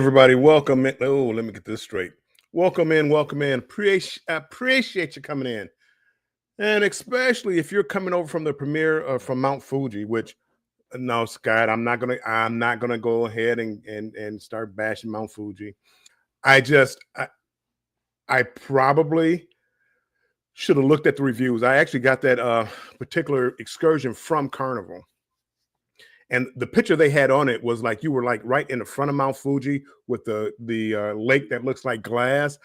everybody. Welcome in. Oh, let me get this straight. Welcome in. Welcome in. Appreciate you coming in. And especially if you're coming over from the premiere from Mount Fuji, which no, Scott, I'm not gonna go ahead and start bashing Mount Fuji. I just I probably should have looked at the reviews. I actually got that particular excursion from Carnival. And the picture they had on it was like you were like right in the front of Mount Fuji with the lake that looks like glass.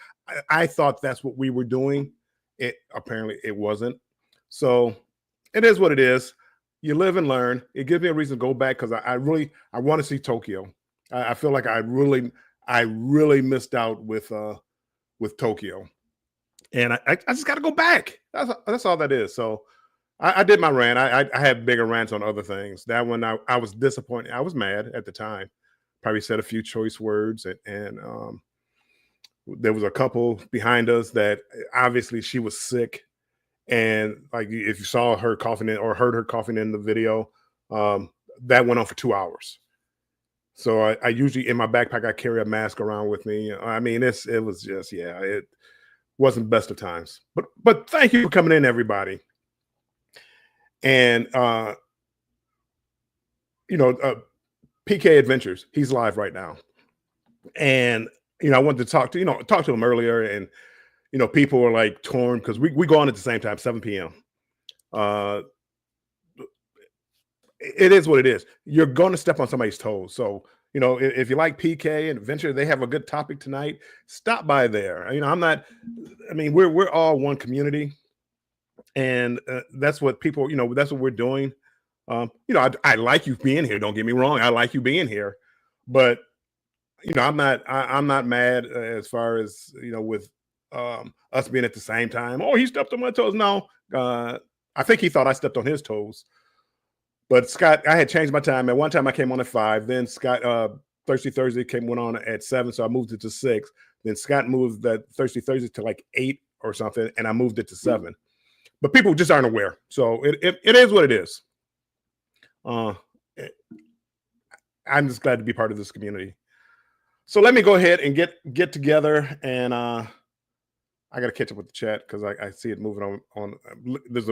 I thought that's what we were doing. It apparently it wasn't. So it is what it is. You live and learn. It gives me a reason to go back because I want to see Tokyo. I feel like I really missed out with Tokyo, and I just got to go back. That's all that is. So I did my rant. I had bigger rants on other things. That one, I was disappointed. I was mad at the time. Probably said a few choice words, and there was a couple behind us that obviously she was sick, and like if you saw her coughing in or heard her coughing in the video, that went on for 2 hours. So I usually in my backpack I carry a mask around with me. I mean, it was just it wasn't best of times. But thank you for coming in, everybody. And PK Adventures, he's live right now. And I wanted to talk to him earlier, and people were like torn because we go on at the same time, 7 p.m. It is what it is. You're going to step on somebody's toes. So, if you like PK and Adventure, they have a good topic tonight. Stop by there. We're all one community. And that's what people, that's what we're doing. I like you being here. Don't get me wrong. I like you being here, but I'm not mad as far as with us being at the same time. Oh, he stepped on my toes. No, I think he thought I stepped on his toes. But Scott, I had changed my time. At one time, I came on at 5. Then Scott, Thirsty Thursday went on at 7, so I moved it to 6. Then Scott moved that Thirsty Thursday to like 8 or something, and I moved it to 7. But people just aren't aware. So it is what it is. I'm just glad to be part of this community. So let me go ahead and get together, and I got to catch up with the chat because I see it moving on. There's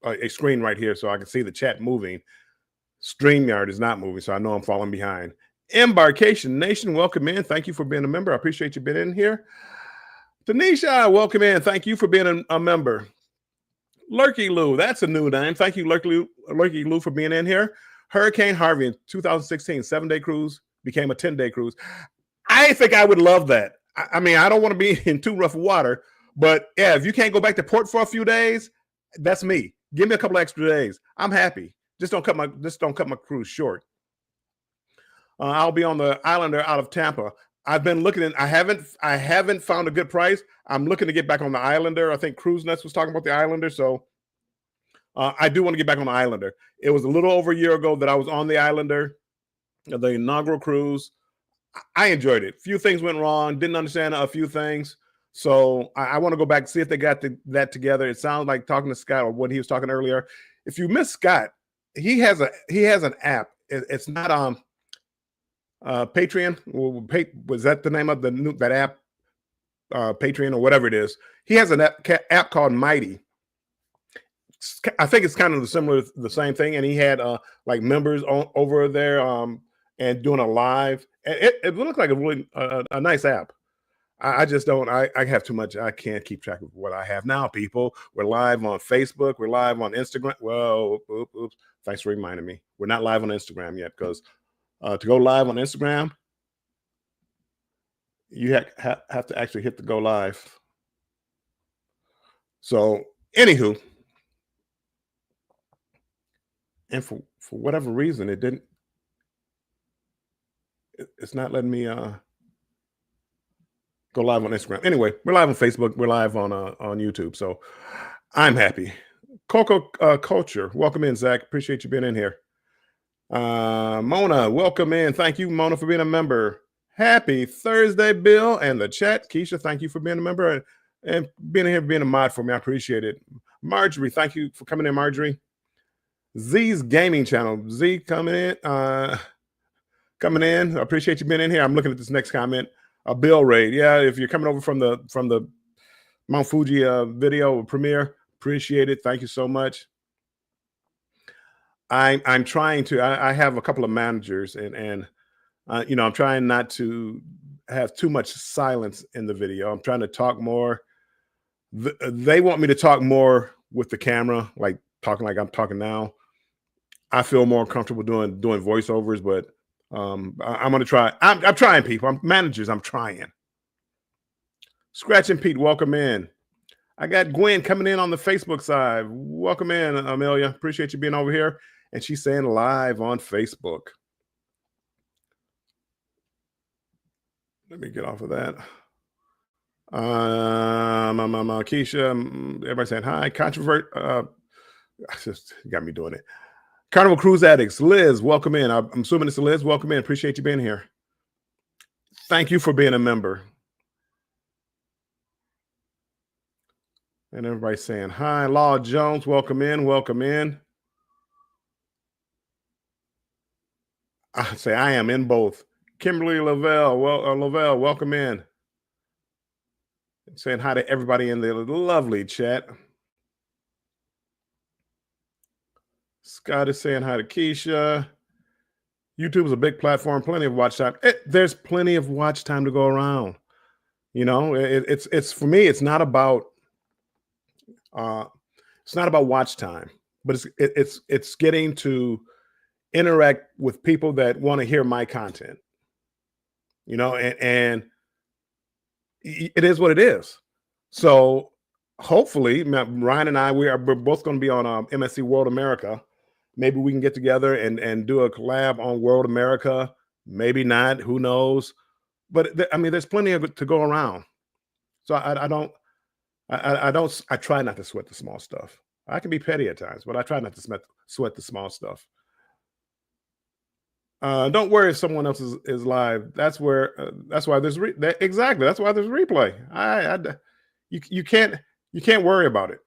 a screen right here, so I can see the chat moving. StreamYard is not moving, so I know I'm falling behind. Embarkation Nation, welcome in. Thank you for being a member. I appreciate you being in here. Tanisha, welcome in. Thank you for being a member. Lurky Lou, that's a new name. Thank you, Lurky Lou, for being in here. Hurricane Harvey in 2016, 7-day cruise became a 10-day cruise. I think I would love that. I don't want to be in too rough water, but yeah, if you can't go back to port for a few days, that's me. Give me a couple extra days. I'm happy. Just don't cut my cruise short. I'll be on the Islander out of Tampa. I've been looking I haven't found a good price. I'm looking to get back on the Islander. I think Cruise Nuts was talking about the Islander. So I do want to get back on the Islander. It was a little over a year ago that I was on the Islander, the inaugural cruise. I enjoyed it. A few things went wrong. Didn't understand a few things. So I want to go back and see if they got that together. It sounds like talking to Scott or what he was talking earlier. If you missed Scott, he has an app. It's not Patreon. Was that the name of that app? Patreon or whatever it is. He has an app called Mighty. I think it's kind of the same thing. And he had like members over there and doing a live. It looked like a really a nice app. I just don't. I have too much. I can't keep track of what I have now. People, we're live on Facebook. We're live on Instagram. Well, oops. Thanks for reminding me. We're not live on Instagram yet because to go live on Instagram, you have to actually hit the go live. So, anywho, and for whatever reason, it didn't. It's not letting me go live on Instagram. Anyway, we're live on Facebook. We're live on YouTube. So I'm happy. Coco Culture, welcome in, Zach. Appreciate you being in here. Mona, welcome in. Thank you, Mona, for being a member. Happy Thursday, Bill, and the chat. Keisha, thank you for being a member and being here, being a mod for me. I appreciate it. Marjorie, thank you for coming in, Marjorie. Z's Gaming Channel. Z coming in. coming in. I appreciate you being in here. I'm looking at this next comment. A bill raid. Yeah, if you're coming over from the Mount Fuji video premiere, appreciate it. Thank you so much. I'm trying to. I have a couple of managers, and I'm trying not to have too much silence in the video. I'm trying to talk more. They want me to talk more with the camera, like talking like I'm talking now. I feel more comfortable doing voiceovers, but I'm gonna try. I'm trying, people. I'm managers. I'm trying. Scratch and Pete, welcome in. I got Gwen coming in on the Facebook side. Welcome in, Amelia. Appreciate you being over here. And she's saying live on Facebook. Let me get off of that. Keisha, everybody saying hi. Just got me doing it. Carnival Cruise Addicts, Liz, welcome in. I'm assuming it's Liz. Welcome in. Appreciate you being here. Thank you for being a member. And everybody's saying hi. Law Jones, welcome in. Welcome in. I say I am in both. Kimberly Lavelle, welcome in. Saying hi to everybody in the lovely chat. Scott is saying hi to Keisha. YouTube is a big platform, plenty of watch time. There's plenty of watch time to go around. It's for me. It's not about watch time, but it's getting to interact with people that want to hear my content. And it is what it is. So hopefully, Ryan and I, we're both going to be on MSC World America. Maybe we can get together and do a collab on World America. Maybe not. Who knows? But there's plenty of it to go around. So I try not to sweat the small stuff. I can be petty at times, but I try not to sweat the small stuff. Don't worry if someone else is live. That's why there's exactly. That's why there's replay. You can't worry about it.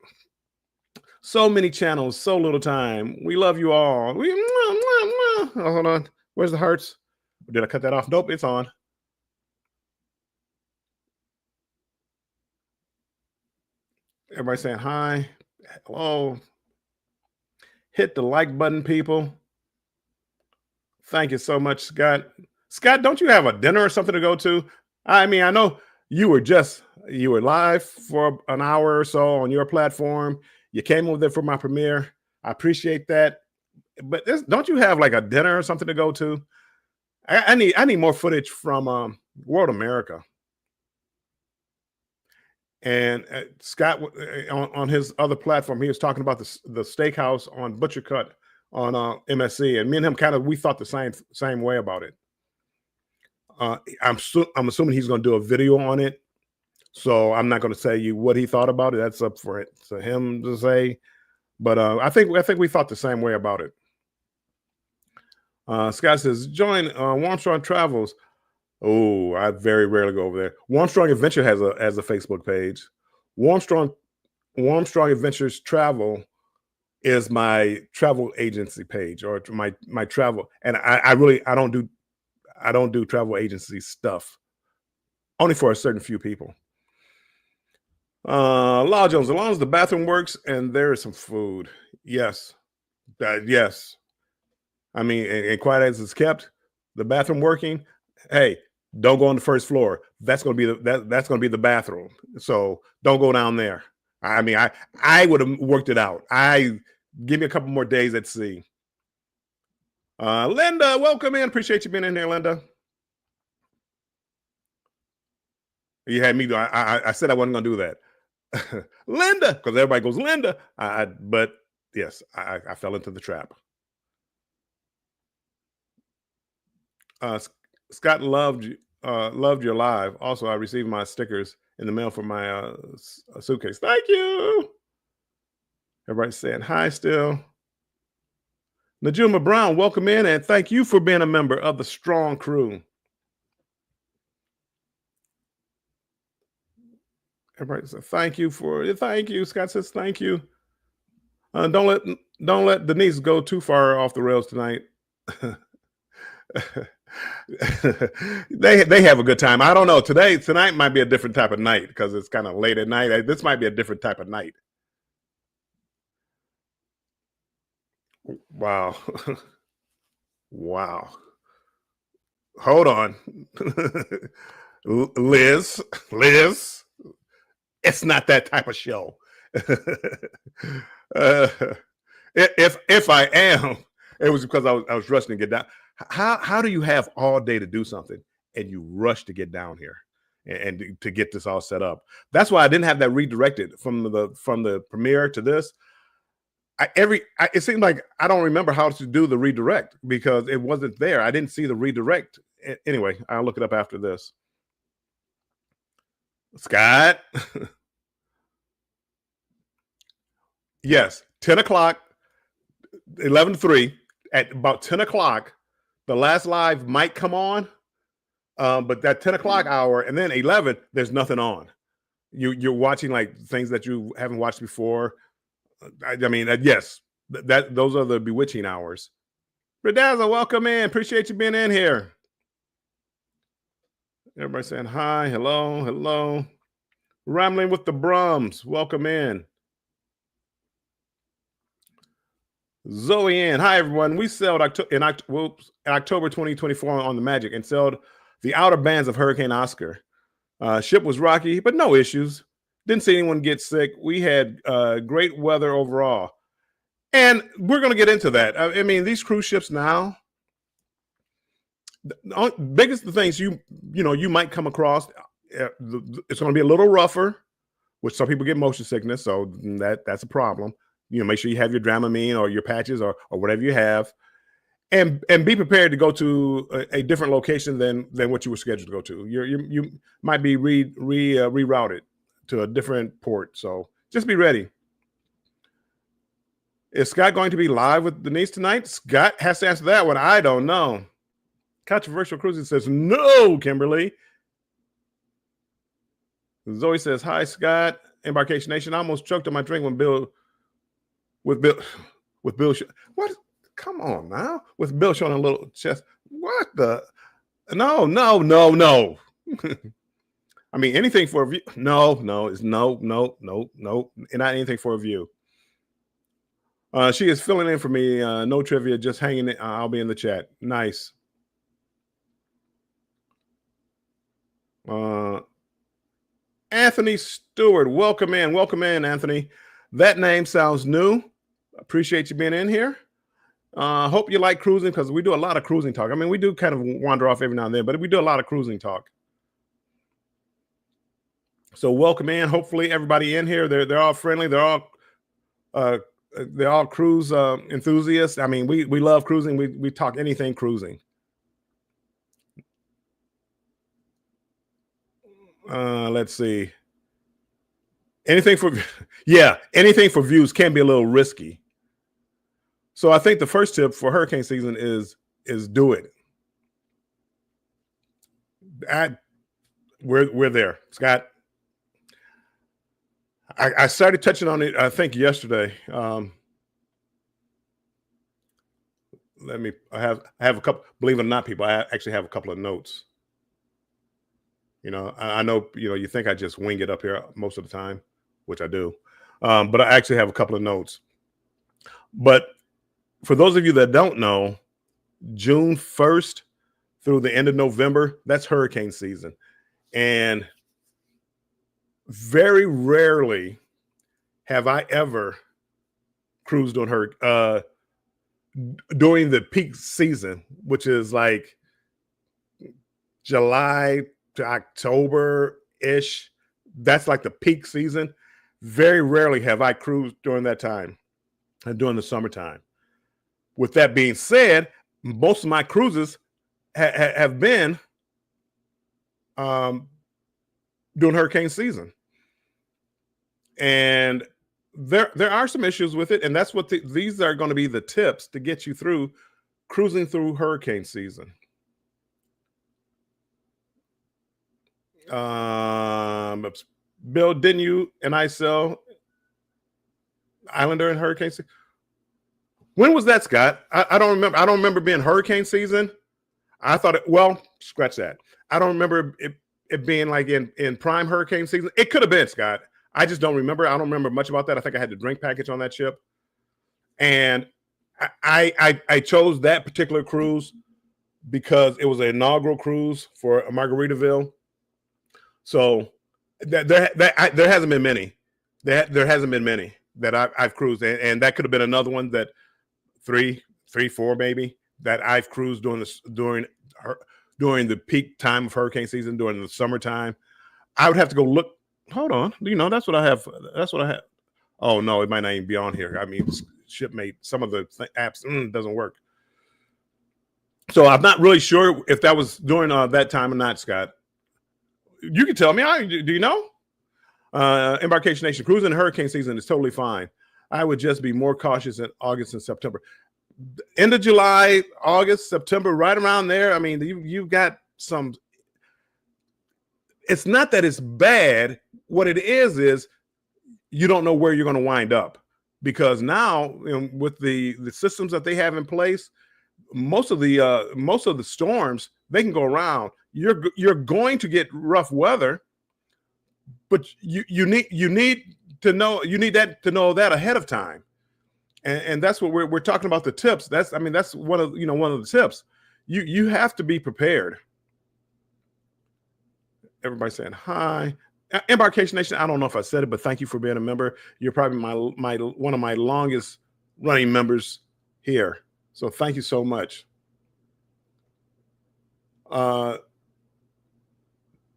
So many channels, so little time. We love you all. Oh, hold on. Where's the hearts? Did I cut that off? Nope, it's on. Everybody saying hi. Hello. Hit the like button, people. Thank you so much, Scott. Scott, don't you have a dinner or something to go to? I know you were live for an hour or so on your platform. You came over there for my premiere. I appreciate that. But don't you have like a dinner or something to go to? I need more footage from World America. And Scott on his other platform, he was talking about the steakhouse on Butcher Cut on MSC, and me and him we thought the same way about it. I'm assuming he's going to do a video on it, so I'm not going to tell you what he thought about it. That's up for him to say. But I think we thought the same way about it. Scott says, join Warmstrong Travels. Oh, I very rarely go over there. Warmstrong Adventure has a Facebook page. Warmstrong Adventures Travel is my travel agency page, or my travel. And I don't do travel agency stuff. Only for a certain few people. Law Jones, as long as the bathroom works and there is some food. Yes. Yes. And quiet as it's kept, the bathroom working. Hey, don't go on the first floor. That's going to be the bathroom. So don't go down there. I would have worked it out. Give me a couple more days at sea. Linda, welcome in. Appreciate you being in there, Linda. You had me. I said I wasn't going to do that. Linda, because everybody goes Linda. But yes, I fell into the trap. Scott loved your live. Also, I received my stickers in the mail for my suitcase. Thank you. Everybody's saying hi still. Najuma Brown, welcome in, and thank you for being a member of the Strong Crew. Everybody says thank you. Scott says thank you. Don't let Denise go too far off the rails tonight. They have a good time. I don't know. Tonight might be a different type of night because it's kind of late at night. This might be a different type of night. Wow. Wow. Hold on. Liz, it's not that type of show. uh, if I am, it was because I was rushing to get down. How do you have all day to do something and you rush to get down here and to get this all set up? That's why I didn't have that redirected from the premiere to this. It seemed like I don't remember how to do the redirect because it wasn't there. I didn't see the redirect. Anyway, I'll look it up after this. Scott. Yes, 10 o'clock, 11 to 3. At about 10 o'clock, the last live might come on, but that 10 o'clock hour and then 11, there's nothing on. You're watching like things that you haven't watched before. I mean, yes, those are the bewitching hours. Redazzle, welcome in. Appreciate you being in here. Everybody saying hi, hello, hello. Rambling with the Brums, welcome in. Zoe Ann, hi everyone. We sailed in October 2024 on the Magic and sailed the outer bands of Hurricane Oscar. Ship was rocky, but no issues. Didn't see anyone get sick. We had great weather overall. And we're going to get into that. I mean, these cruise ships now, the biggest things you might come across, it's going to be a little rougher, which some people get motion sickness, so that's a problem. Make sure you have your Dramamine or your patches or whatever you have, and be prepared to go to a different location than what you were scheduled to go to. You might be rerouted to a different port, so just be ready. Is Scott going to be live with Denise tonight? Scott has to answer that one. I don't know. Controversial Cruising says no, Kimberly. Zoe says hi, Scott. Embarkation Nation. I almost choked on my drink when Bill. What? Come on now. With Bill showing a little chest. What the? No. I mean, anything for a view. No. It's no. And not anything for a view. She is filling in for me. No trivia, just hanging in. I'll be in the chat. Nice. Anthony Stewart, welcome in, Anthony. That name sounds new. Appreciate you being in here. Hope you like cruising because we do a lot of cruising talk. I mean, we do kind of wander off every now and then, but we do a lot of cruising talk. So welcome in. Hopefully everybody in here, they're all friendly. They're all cruise enthusiasts. I mean, we love cruising. We talk anything cruising. Let's see. Anything for views can be a little risky. So I think the first tip for hurricane season is do it. We're there, Scott. I started touching on it, I think, yesterday. I have a couple, believe it or not, people, I actually have a couple of notes. I know, you think I just wing it up here most of the time, which I do. But I actually have a couple of notes. But for those of you that don't know, June 1st through the end of November, that's hurricane season. And very rarely have I ever cruised on during the peak season, which is like July to October-ish. That's like the peak season. Very rarely have I cruised during that time, during the summertime. With that being said, most of my cruises have been during hurricane season. And there are some issues with it, and that's what these are going to be the tips to get you through cruising through hurricane season. Bill, didn't you and I sell Islander in hurricane season? When was that, Scott? I don't remember. I don't remember being hurricane season. I thought well, scratch that. I don't remember it being like in prime hurricane season. It could have been, Scott. I just don't remember. I don't remember much about that. I think I had the drink package on that ship, and I chose that particular cruise because it was an inaugural cruise for Margaritaville. So there hasn't been many. There hasn't been many that I've cruised, and that could have been another one that three, four maybe that I've cruised during the peak time of hurricane season during the summertime. I would have to go look. Hold on, that's what I have. That's what I have. Oh no, it might not even be on here. I mean, Shipmate, some of the apps doesn't work. So I'm not really sure if that was during that time or not, Scott. You can tell me. Do you know? Embarkation Nation, cruising in hurricane season is totally fine. I would just be more cautious in August and September. End of July, August, September, right around there. I mean, you've got some. It's not that it's bad. What it is you don't know where you're going to wind up, because now with the systems that they have in place, most of the storms, they can go around. You're going to get rough weather, but you need to know that ahead of time, and that's what we're talking about. The tips. That's one of the tips. You have to be prepared. Everybody saying hi. Embarkation Nation, I don't know if I said it, but thank you for being a member. You're probably my one of my longest running members here. So thank you so much.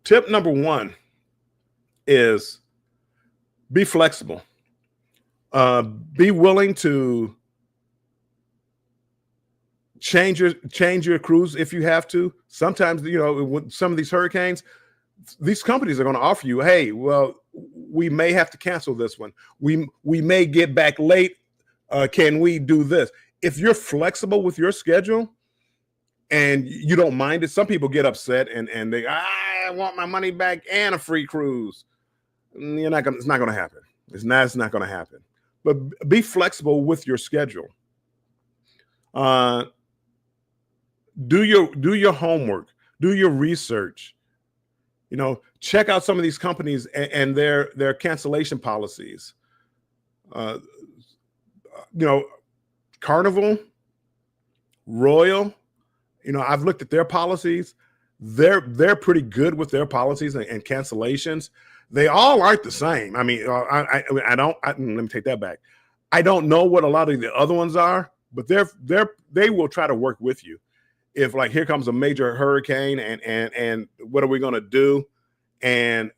Tip number 1 is be flexible. Be willing to change your cruise if you have to. Sometimes, with some of these hurricanes, these companies are going to offer you, hey, well, we may have to cancel this one. We may get back late. Can we do this? If you're flexible with your schedule and you don't mind it, some people get upset and I want my money back and a free cruise. It's not going to happen. It's not going to happen. But be flexible with your schedule. Do your homework. Do your research. Check out some of these companies and their cancellation policies. Carnival, Royal, I've looked at their policies. They're pretty good with their policies and cancellations. They all aren't the same. I mean, let me take that back. I don't know what a lot of the other ones are, but they will try to work with you. If like here comes a major hurricane and what are we going to do? And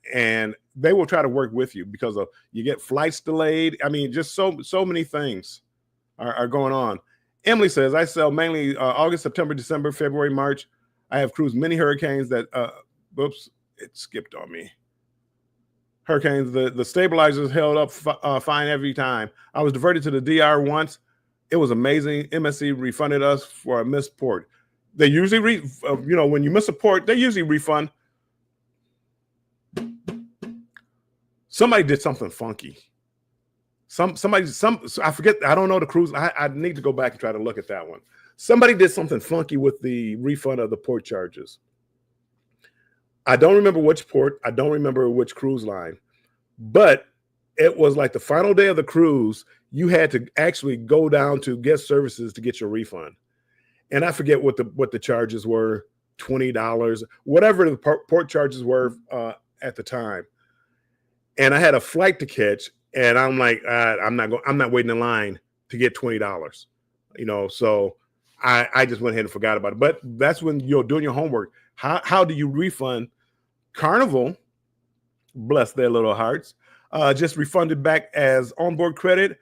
they will try to work with you because you get flights delayed. I mean, just so many things are going on. Emily says, I sell mainly August, September, December, February, March. I have cruised many hurricanes that, whoops, it skipped on me. Hurricanes, the stabilizers held up fine every time. I was diverted to the DR once. It was amazing. MSC refunded us for a missed port. They usually, when you miss a port, they usually refund. Somebody did something funky. I forget. I don't know the cruise. I need to go back and try to look at that one. Somebody did something funky with the refund of the port charges. I don't remember which port. I don't remember which cruise line, but it was like the final day of the cruise. You had to actually go down to guest services to get your refund. And I forget what the charges were, $20, whatever the port charges were at the time. And I had a flight to catch, and I'm like, I'm not waiting in line to get $20. So I just went ahead and forgot about it. But that's when you're doing your homework. How do you refund? Carnival, bless their little hearts, just refunded back as onboard credit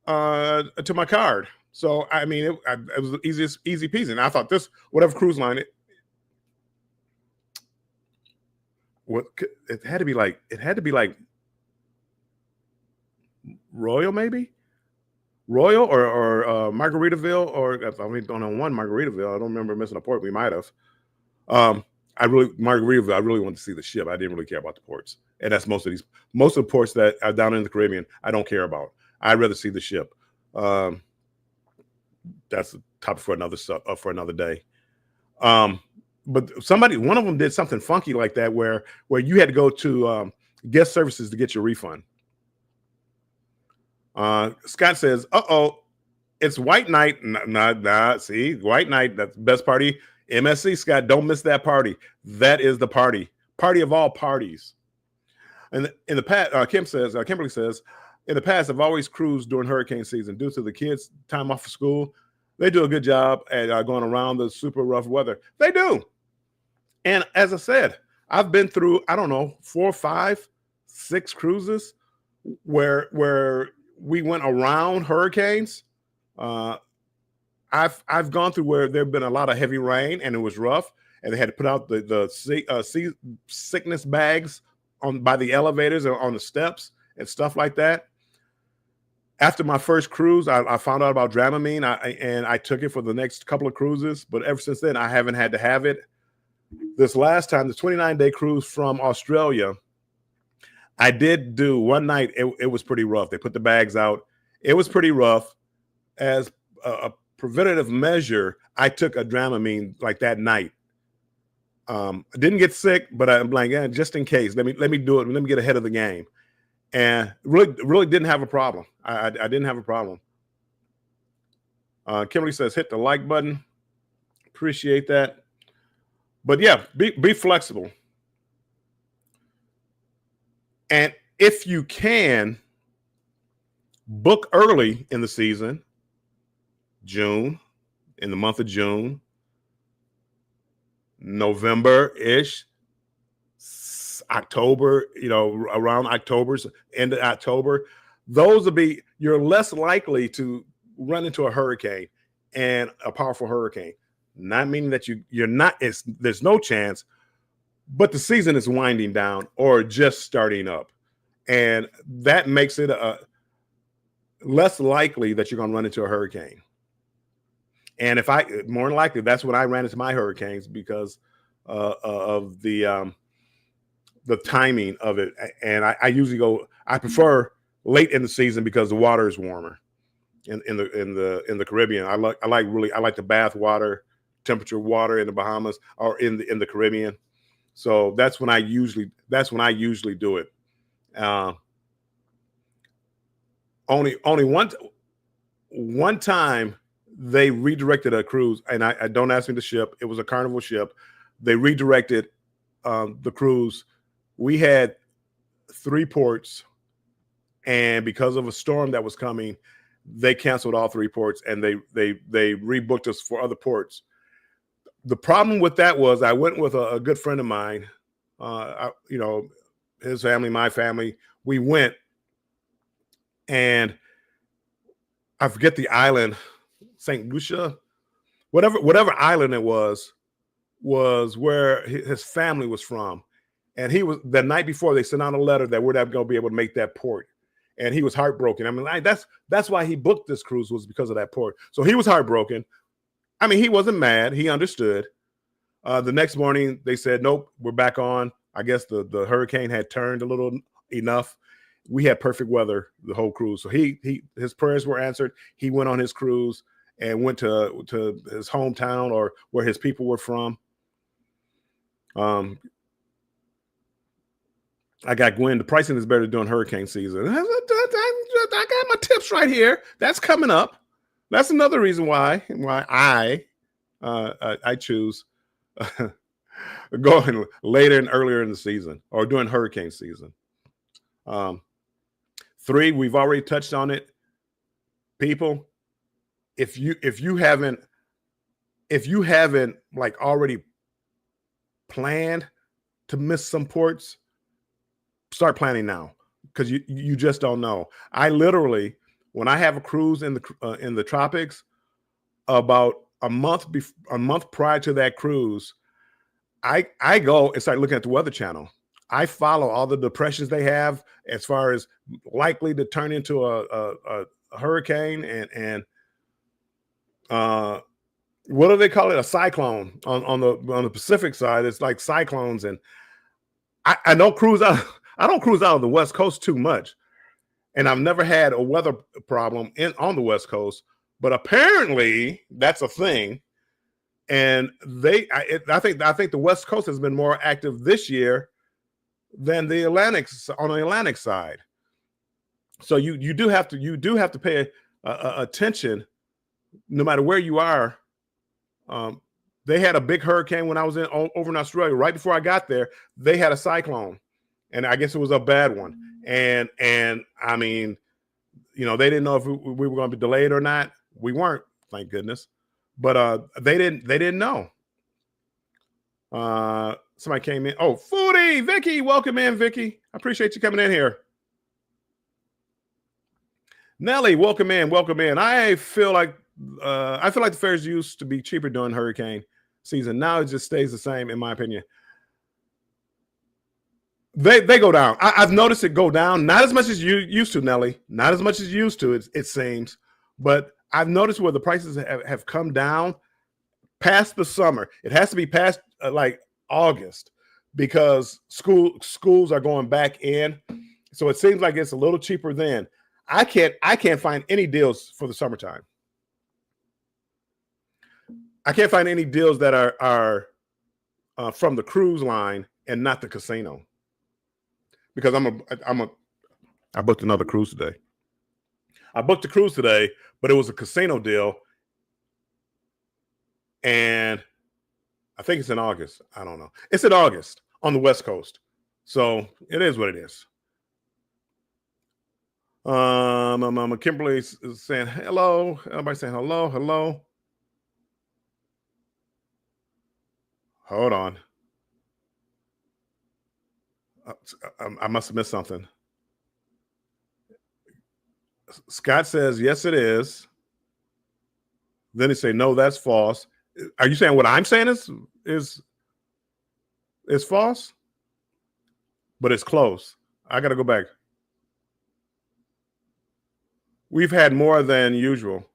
to my card. So I mean, it was easy peasy. And I thought whatever cruise line it had to be like Royal, maybe Royal or Margaritaville, or I mean, on one Margaritaville. I don't remember missing a port. We might have. Margaritaville, I really wanted to see the ship. I didn't really care about the ports, and that's most of the ports that are down in the Caribbean. I don't care about. I'd rather see the ship. That's a topic for another day. But one of them did something funky like that, where you had to go to guest services to get your refund. Scott says, "Uh-oh, it's white night." Nah. See, white night. That's the best party. MSC, Scott. Don't miss that party. That is the party of all parties. And in the past, Kimberly says, in the past, I've always cruised during hurricane season due to the kids' time off of school. They do a good job at going around the super rough weather. They do. And as I said, I've been through, I don't know, 4, 5, 6 cruises where we went around hurricanes. I've gone through where there've been a lot of heavy rain and it was rough, and they had to put out the sickness bags by the elevators or on the steps and stuff like that. After my first cruise, I found out about Dramamine, and I took it for the next couple of cruises. But ever since then, I haven't had to have it. This last time, the 29-day cruise from Australia, I did do one night. It was pretty rough. They put the bags out. It was pretty rough. As a preventative measure, I took a Dramamine like that night. I didn't get sick, but I'm like, just in case, let me do it. Let me get ahead of the game. And really didn't have a problem. I didn't have a problem. Kimberly says, hit the like button. Appreciate that. But yeah, be flexible. And if you can, book early in the season, June, in the month of June, November-ish, October, around October's end of October, those will be, you're less likely to run into a hurricane, and a powerful hurricane. Not meaning that you're not, there's no chance, but the season is winding down or just starting up. And that makes it less likely that you're going to run into a hurricane. And more than likely, that's when I ran into my hurricanes, because of the timing of it. And I usually I prefer late in the season because the water is warmer in the Caribbean. I like the bath water, temperature water in the Bahamas or in the Caribbean. So that's when I usually do it. Only one time they redirected a cruise, and I don't ask me the ship. It was a Carnival ship. They redirected the cruise. We had 3 ports, and because of a storm that was coming, they canceled all 3 ports, and they rebooked us for other ports. The problem with that was I went with a good friend of mine, his family, my family. We went, and I forget the island, St. Lucia, whatever island it was where his family was from. And he was, the night before, they sent out a letter that we're not going to be able to make that port. And he was heartbroken. I mean, that's why he booked this cruise, was because of that port. So he was heartbroken. I mean, he wasn't mad. He understood. The next morning, they said, nope, we're back on. I guess the hurricane had turned a little enough. We had perfect weather the whole cruise. So his prayers were answered. He went on his cruise and went to his hometown, or where his people were from. I got Gwen. The pricing is better during hurricane season. I got my tips right here. That's coming up. That's another reason why I choose going later and earlier in the season, or during hurricane season. 3, we've already touched on it. People, if you haven't like already planned to miss some ports, start planning now, because you just don't know. I literally, when I have a cruise in the tropics, about a month prior to that cruise, I go and start looking at the Weather Channel. I follow all the depressions they have as far as likely to turn into a hurricane and what do they call it? A cyclone on the Pacific side. It's like cyclones, and I don't cruise out. I don't cruise out on the West Coast too much, and I've never had a weather problem on the West Coast. But apparently, that's a thing. and I think the West Coast has been more active this year than the on the Atlantic side. So you do have to pay attention no matter where you are. They had a big hurricane when I was over in Australia. Right before I got there, they had a cyclone, and I guess it was a bad one. And I mean, they didn't know if we were going to be delayed or not. We weren't, thank goodness. But they didn't know. Somebody came in. Oh, Foodie, Vicky, welcome in, Vicky. I appreciate you coming in here. Nelly, welcome in, welcome in. I feel like the fares used to be cheaper during hurricane season. Now it just stays the same, in my opinion. They go down. I've noticed it go down, not as much as you used to, Nelly. Not as much as you used to, it seems. But I've noticed where the prices have come down past the summer. It has to be past like August because schools are going back in. So it seems like it's a little cheaper then. I can't find any deals for the summertime. I can't find any deals that are from the cruise line and not the casino, because I booked another cruise today. I booked a cruise today, but it was a casino deal, and I think it's in August. I don't know. It's in August on the West Coast, so it is what it is. Kimberly is saying hello. Everybody saying hello, hello. Hold on. I must have missed something. Scott says, yes, it is. Then he say, no, that's false. Are you saying what I'm saying is false? But it's close. I got to go back. We've had more than usual.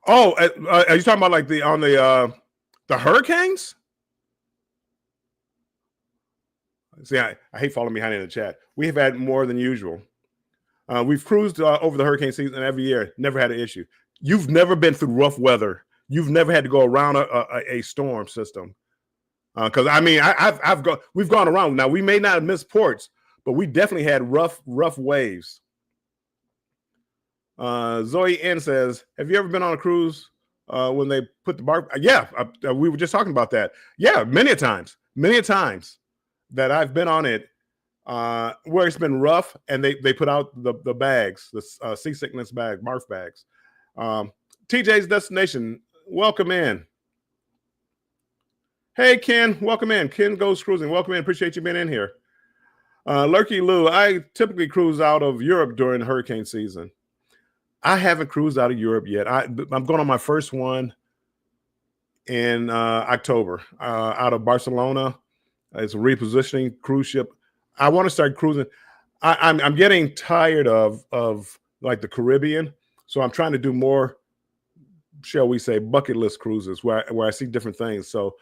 Oh, are you talking about like the hurricanes? See, I hate falling behind in the chat. We have had more than usual. We've cruised over the hurricane season every year. Never had an issue. You've never been through rough weather. You've never had to go around a storm system. Because I mean, we've gone around. Now we may not have missed ports, but we definitely had rough waves. Zoe N says, have you ever been on a cruise when they put the bar? Yeah, we were just talking about that. Yeah, many times that I've been on it where it's been rough, and they put out the bags, the seasickness bag, barf bags. TJ's Destination, welcome in. Hey, Ken, welcome in. Ken Goes Cruising, welcome in. Appreciate you being in here. Lurky Lou, I typically cruise out of Europe during hurricane season. I haven't cruised out of Europe yet. I'm going on my first one in October out of Barcelona. It's a repositioning cruise ship. I want to start cruising. I'm getting tired of like the Caribbean, so I'm trying to do more, shall we say, bucket list cruises where I see different things. So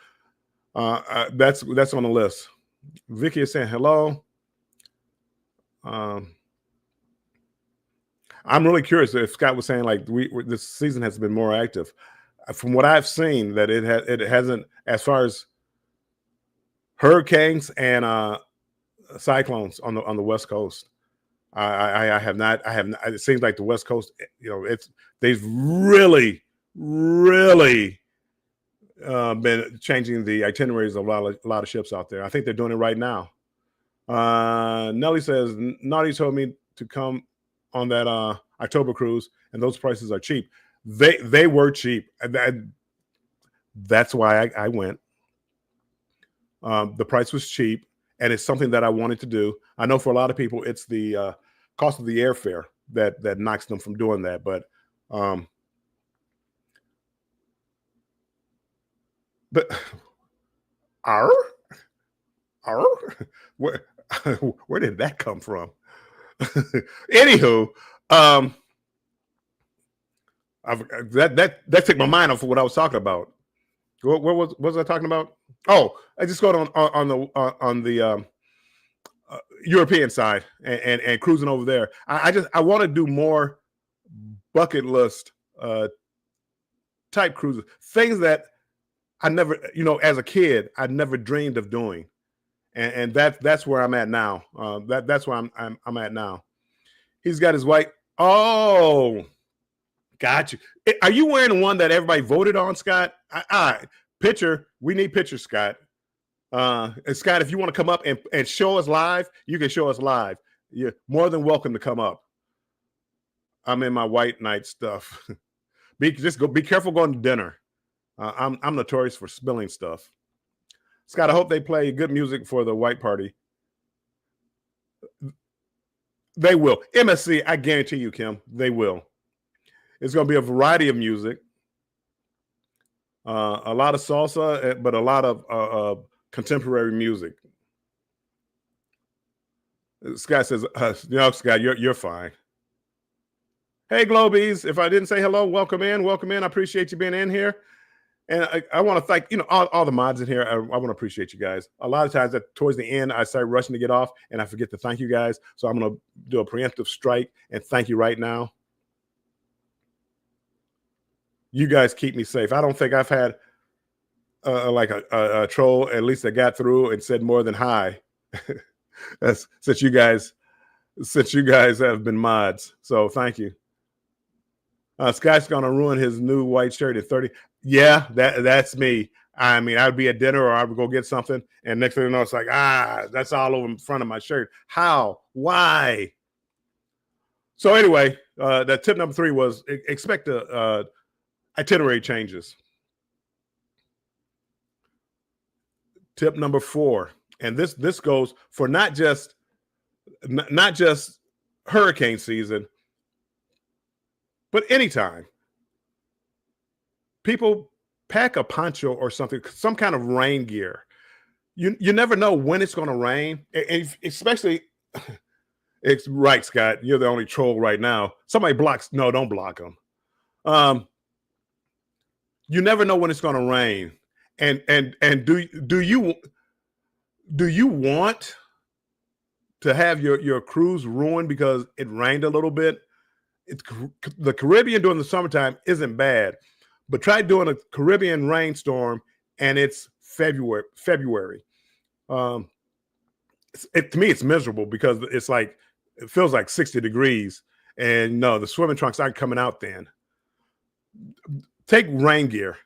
that's on the list. Vicky is saying hello. I'm really curious if Scott was saying like this season has been more active. From what I've seen, that it hasn't, as far as hurricanes and cyclones on the West Coast. I have not. It seems like the West Coast, they've really been changing the itineraries of a lot of ships out there. I think they're doing it right now. Nelly says, Naughty told me to come on that October cruise, and those prices are cheap. They were cheap. That's why I went. The price was cheap, and it's something that I wanted to do. I know for a lot of people, it's the cost of the airfare that knocks them from doing that. But where did that come from? Anywho, that took my mind off of what I was talking about. What was I talking about? Oh, I just got on the European side and cruising over there. I want to do more bucket list type cruises, things that I never, as a kid, I never dreamed of doing, and that's where I'm at now. That's where I'm at now. He's got his white. Oh, got you. Are you wearing the one that everybody voted on, Scott? All right, picture. We need pictures, Scott. And Scott, if you want to come up and show us live, you can show us live. You're more than welcome to come up. I'm in my white night stuff. Be careful going to dinner. I'm notorious for spilling stuff. Scott, I hope they play good music for the white party. They will. MSC, I guarantee you, Kim, they will. It's going to be a variety of music. A lot of salsa, but a lot of contemporary music. Scott says, Scott, you're fine. Hey, Globies, if I didn't say hello, welcome in. I appreciate you being in here. And I want to thank, all the mods in here. I want to appreciate you guys. A lot of times towards the end, I start rushing to get off and I forget to thank you guys. So I'm going to do a preemptive strike and thank you right now. You guys keep me safe. I don't think I've had like a troll, at least that got through and said more than hi. since you guys have been mods. So thank you. Scott's gonna ruin his new white shirt at 30. Yeah, that's me. I mean, I'd be at dinner or I would go get something, and next thing you know, it's like, that's all over in front of my shirt. How? Why? So anyway, that tip number 3 was expect itinerary changes. Tip number 4, and this goes for not just hurricane season, but anytime. People pack a poncho or something, some kind of rain gear. You never know when it's going to rain, and especially. It's right, Scott. You're the only troll right now. Somebody blocks. No, don't block them. You never know when it's going to rain, and do you want to have your cruise ruined because it rained a little bit? The Caribbean during the summertime isn't bad, but try doing a Caribbean rainstorm and it's February. To me, it's miserable because it's like it feels like 60 degrees, and no, the swimming trunks aren't coming out then. Take rain gear.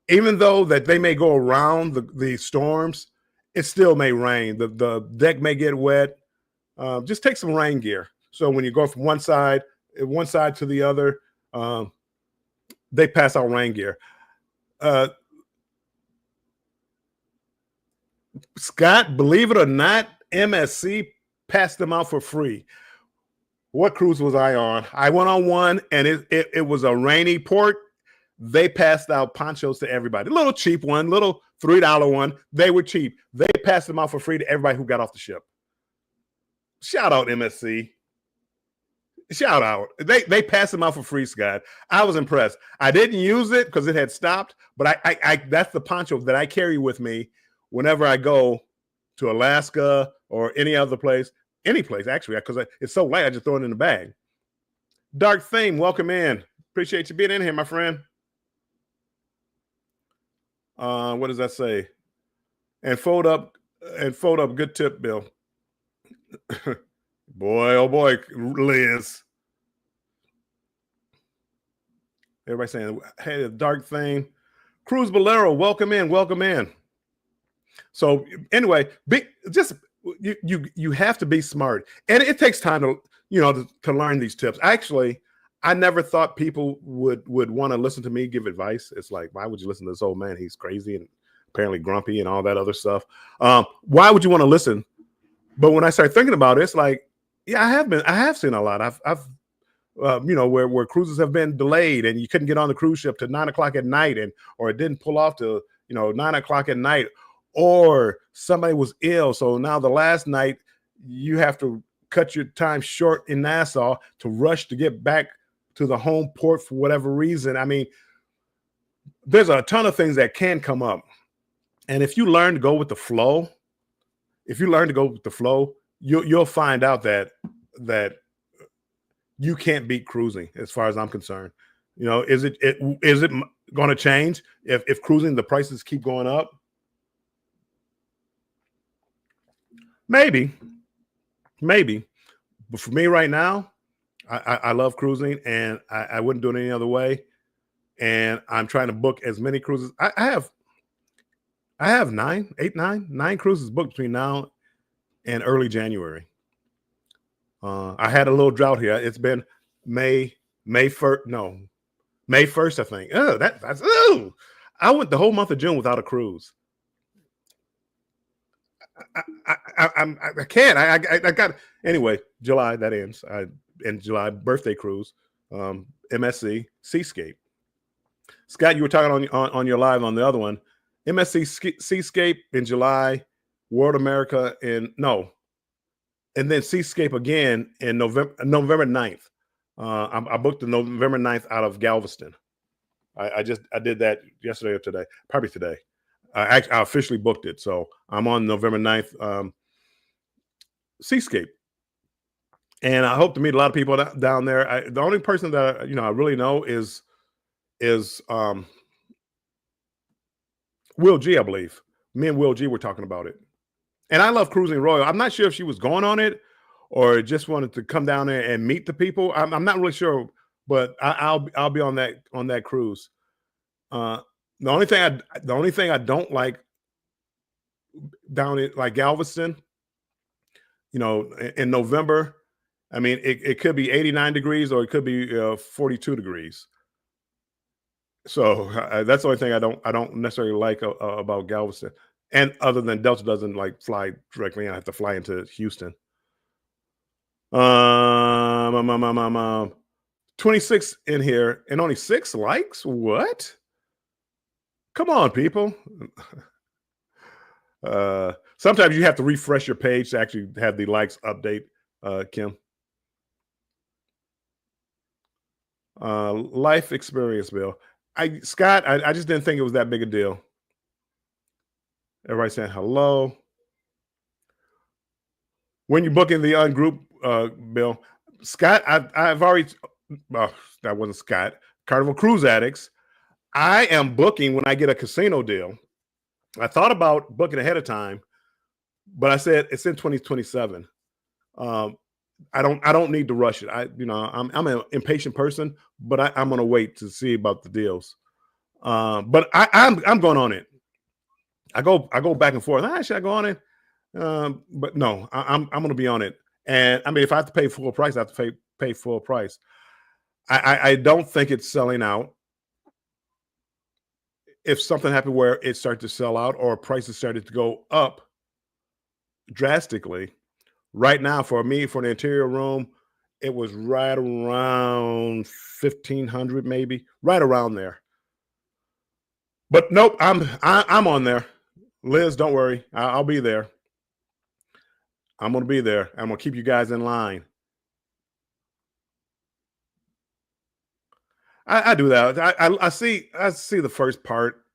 Even though that they may go around the storms, it still may rain. The deck may get wet. Just take some rain gear. So when you go from one side to the other, they pass out rain gear. Scott, believe it or not, MSC passed them out for free. What cruise was I on? I went on one, and it was a rainy port. They passed out ponchos to everybody. A little cheap one, little $3 one. They were cheap. They passed them out for free to everybody who got off the ship. Shout out MSC. Shout out. They passed them out for free, Scott. I was impressed. I didn't use it because it had stopped, but I that's the poncho that I carry with me whenever I go to Alaska or any other place, actually, because it's so light, I just throw it in the bag. Dark Theme, welcome in. Appreciate you being in here, my friend. What does that say? And fold up, good tip, Bill. Boy, oh boy, Liz. Everybody saying, hey, Dark Theme. Cruz Bolero, welcome in. So anyway, you have to be smart, and it takes time to learn these tips. Actually, I never thought people would want to listen to me give advice. It's like, why would you listen to this old man? He's crazy and apparently grumpy and all that other stuff. Why would you want to listen? But when I started thinking about it, it's like, yeah, I have seen a lot. I've where cruises have been delayed and you couldn't get on the cruise ship to 9 o'clock at night, or it didn't pull off to 9 o'clock at night, or somebody was ill. So now the last night you have to cut your time short in Nassau to rush to get back to the home port for whatever reason. I mean, there's a ton of things that can come up. And if you learn to go with the flow, you'll find out that you can't beat cruising as far as I'm concerned. You know, is it going to change if cruising the prices keep going up? Maybe, maybe. But for me right now, I love cruising, and I wouldn't do it any other way. And I'm trying to book as many cruises. I have nine cruises booked between now and early January. I had a little drought here. It's been May, May 1st, no, May 1st, I think. Oh, that's I went the whole month of June without a cruise. I can't. I got anyway. July that ends. In July birthday cruise, MSC Seascape. Scott, you were talking on your live on the other one. MSC Seascape in July, World America in no, and then Seascape again in November 9th. I booked the November 9th out of Galveston. I did that yesterday or today, probably today. I officially booked it, so I'm on November 9th. Seascape, and I hope to meet a lot of people down there. The only person that I really know is Will G, I believe. Me and Will G were talking about it, and I love Cruising Royal. I'm not sure if she was going on it or just wanted to come down there and meet the people. I'm not really sure, but I'll be on that cruise. Uh, the only thing I don't like down in like Galveston, in November. I mean, it could be 89 degrees or it could be 42 degrees. So that's the only thing I don't necessarily like about Galveston. And other than Delta doesn't like fly directly, I have to fly into Houston. 26 in here and only 6 likes. What? Come on, people. Sometimes you have to refresh your page to actually have the likes update, Kim. Life experience, Bill. Scott, I just didn't think it was that big a deal. Everybody saying hello. When you booking the ungroup, Bill, Scott, I've already. That wasn't Scott. Carnival Cruise Addicts. I am booking when I get a casino deal. I thought about booking ahead of time, but I said it's in 2027. I don't need to rush it. I'm an impatient person, but I'm gonna wait to see about the deals. But I'm going on it. I go back and forth. Should I go on it? But no, I'm gonna be on it. And I mean, if I have to pay full price, I have to pay full price. I don't think it's selling out. If something happened where it started to sell out or prices started to go up drastically, right now for me for an interior room, it was right around 1,500, maybe right around there. But nope, I'm on there. Liz, don't worry, I'll be there. I'm gonna be there. I'm gonna keep you guys in line. I do that. I see the first part,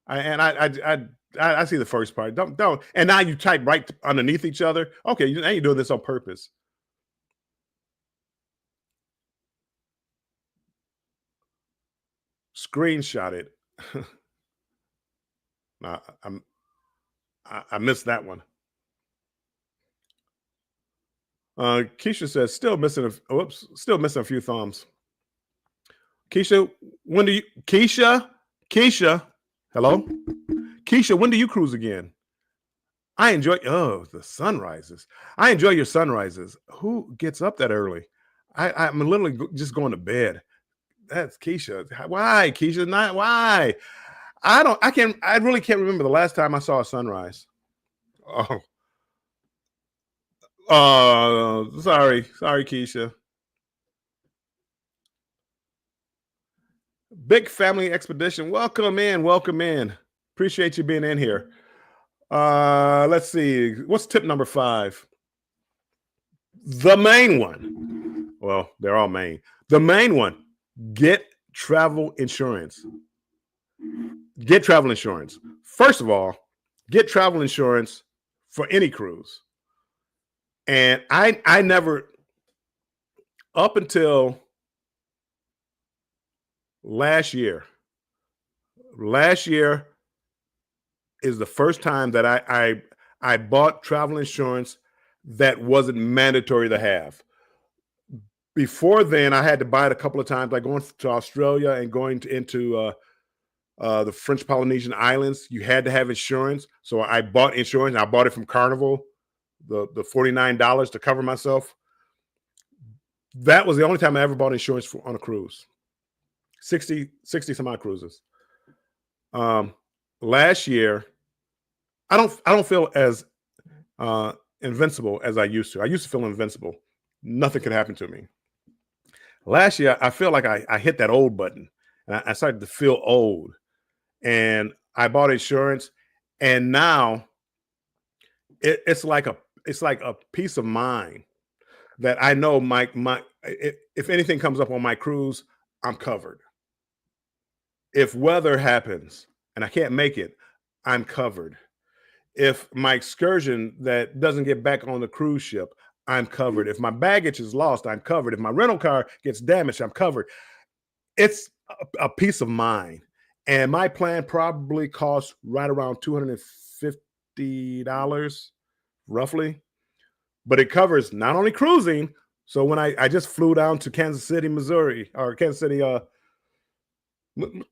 I see the first part. Don't. And now you type right underneath each other. Okay, now you're doing this on purpose. Screenshot it. Nah, I missed that one. Keisha says still missing a few thumbs. Keisha, Keisha, hello? Keisha, when do you cruise again? I enjoy the sunrises. I enjoy your sunrises. Who gets up that early? I'm literally just going to bed. That's Keisha. Why, Keisha? Not why? I really can't remember the last time I saw a sunrise. Sorry, Keisha. Big family expedition. Welcome in. Appreciate you being in here. Let's see. What's tip number 5? The main one. Well, they're all main. The main one. Get travel insurance. Get travel insurance. First of all, get travel insurance for any cruise. And I never, up until last year, last year is the first time that I bought travel insurance that wasn't mandatory to have. Before then, I had to buy it a couple of times, like going to Australia and going into the French Polynesian Islands. You had to have insurance, so I bought insurance. I bought it from Carnival, the $49 to cover myself. That was the only time I ever bought insurance on a cruise. 60 some odd cruises. Last year, I don't feel as invincible as I used to. I used to feel invincible. Nothing could happen to me. Last year, I feel like I hit that old button, and I started to feel old. And I bought insurance, and now it's like a peace of mind that I know if anything comes up on my cruise, I'm covered. If weather happens and I can't make it, I'm covered. If my excursion that doesn't get back on the cruise ship, I'm covered. If my baggage is lost, I'm covered. If my rental car gets damaged, I'm covered. It's a peace of mind. And my plan probably costs right around $250 roughly, but it covers not only cruising. So when I just flew down to Kansas City, Missouri, Missouri. And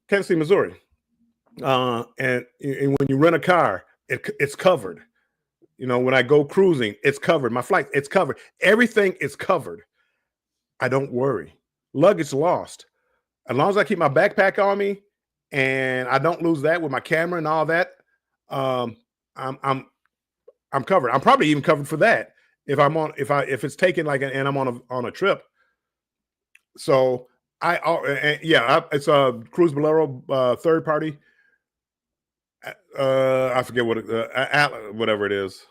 when you rent a car, it's covered. You know, when I go cruising, it's covered. My flight, it's covered. Everything is covered. I don't worry. Luggage lost. As long as I keep my backpack on me and I don't lose that with my camera and all that, I'm covered. I'm probably even covered for that if it's taken and I'm on a trip. So it's a Cruise Bolero third party. I forget whatever it is.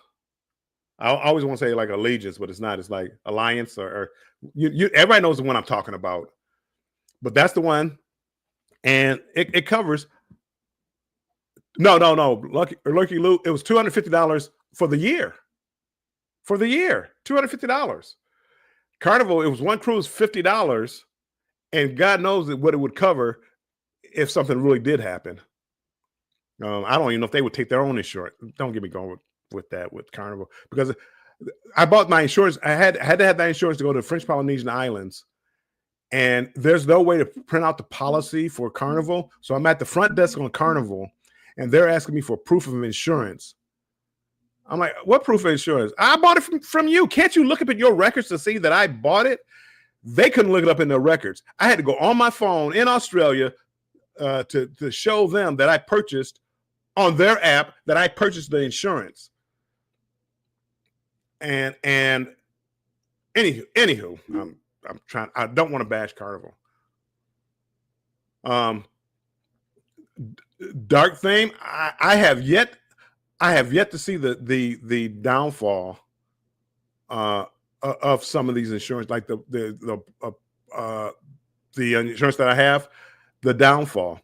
I always want to say like Allegiance, but it's not. It's like Alliance or everybody knows the one I'm talking about. But that's the one, and it covers. No. Lucky Lou, it was $250 for the year. For the year, $250. Carnival, it was one cruise, $50, and God knows what it would cover if something really did happen. I don't even know if they would take their own insurance. Don't get me going with that with Carnival, because I bought my insurance. I had to have that insurance to go to the French Polynesian Islands, and there's no way to print out the policy for Carnival. So I'm at the front desk on Carnival, and they're asking me for proof of insurance. I'm like, what proof of insurance? I bought it from you. Can't you look up at your records to see that I bought it? They couldn't look it up in their records. I had to go on my phone in Australia to show them that I purchased on their app that I purchased the insurance. And anywho, I'm trying. I don't want to bash Carnival. Dark theme. I have yet to see the downfall of some of these insurance, like the insurance that I have, the downfall.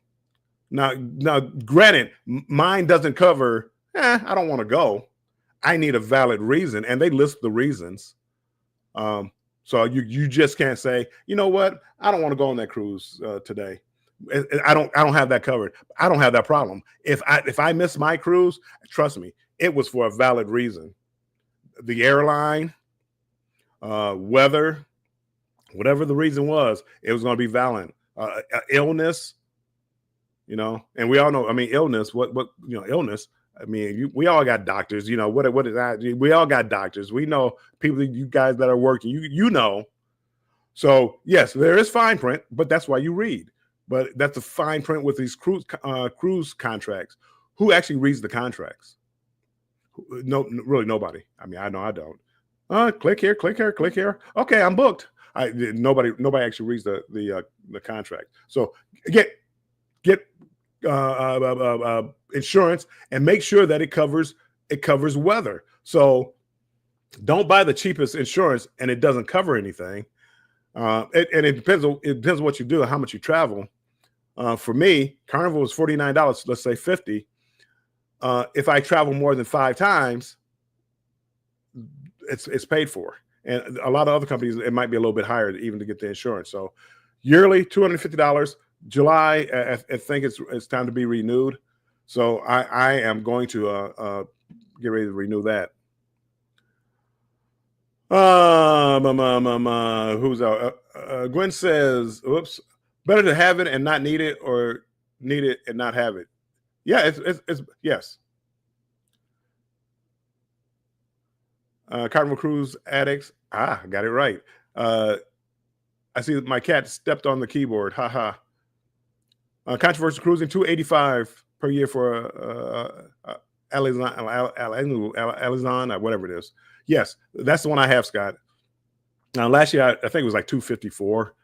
Now, granted, mine doesn't cover. I don't want to go. I need a valid reason, and they list the reasons. So you just can't say, you know what, I don't want to go on that cruise today. I don't have that covered. I don't have that problem. If I miss my cruise, trust me, it was for a valid reason. The airline, weather, whatever the reason was, it was going to be valid. Illness, and we all know. I mean, illness. Illness. I mean, we all got doctors. What is that? We all got doctors. We know people. You guys that are working. You know. So yes, there is fine print, but that's why you read. But that's the fine print with these cruise contracts. Who actually reads the contracts? No, really nobody. I mean, I know I don't. Click here, click here, click here. Okay, I'm booked. Nobody actually reads the contract. So get insurance and make sure that it covers weather. So don't buy the cheapest insurance and it doesn't cover anything. It depends on what you do and how much you travel. For me, Carnival is $49. Let's say $50. If I travel more than 5 times, it's paid for. And a lot of other companies, it might be a little bit higher even to get the insurance. So yearly, $250. July, I think it's time to be renewed. So I am going to get ready to renew that. Who's out? Gwen says, "Oops, better to have it and not need it, or need it and not have it." Yeah, it's yes. Carnival Cruise addicts. I got it right. I see that my cat stepped on the keyboard. Ha ha. Controversial cruising 285 per year for Alizon, whatever it is. Yes, that's the one I have, Scott. Now, last year I think it was like 254.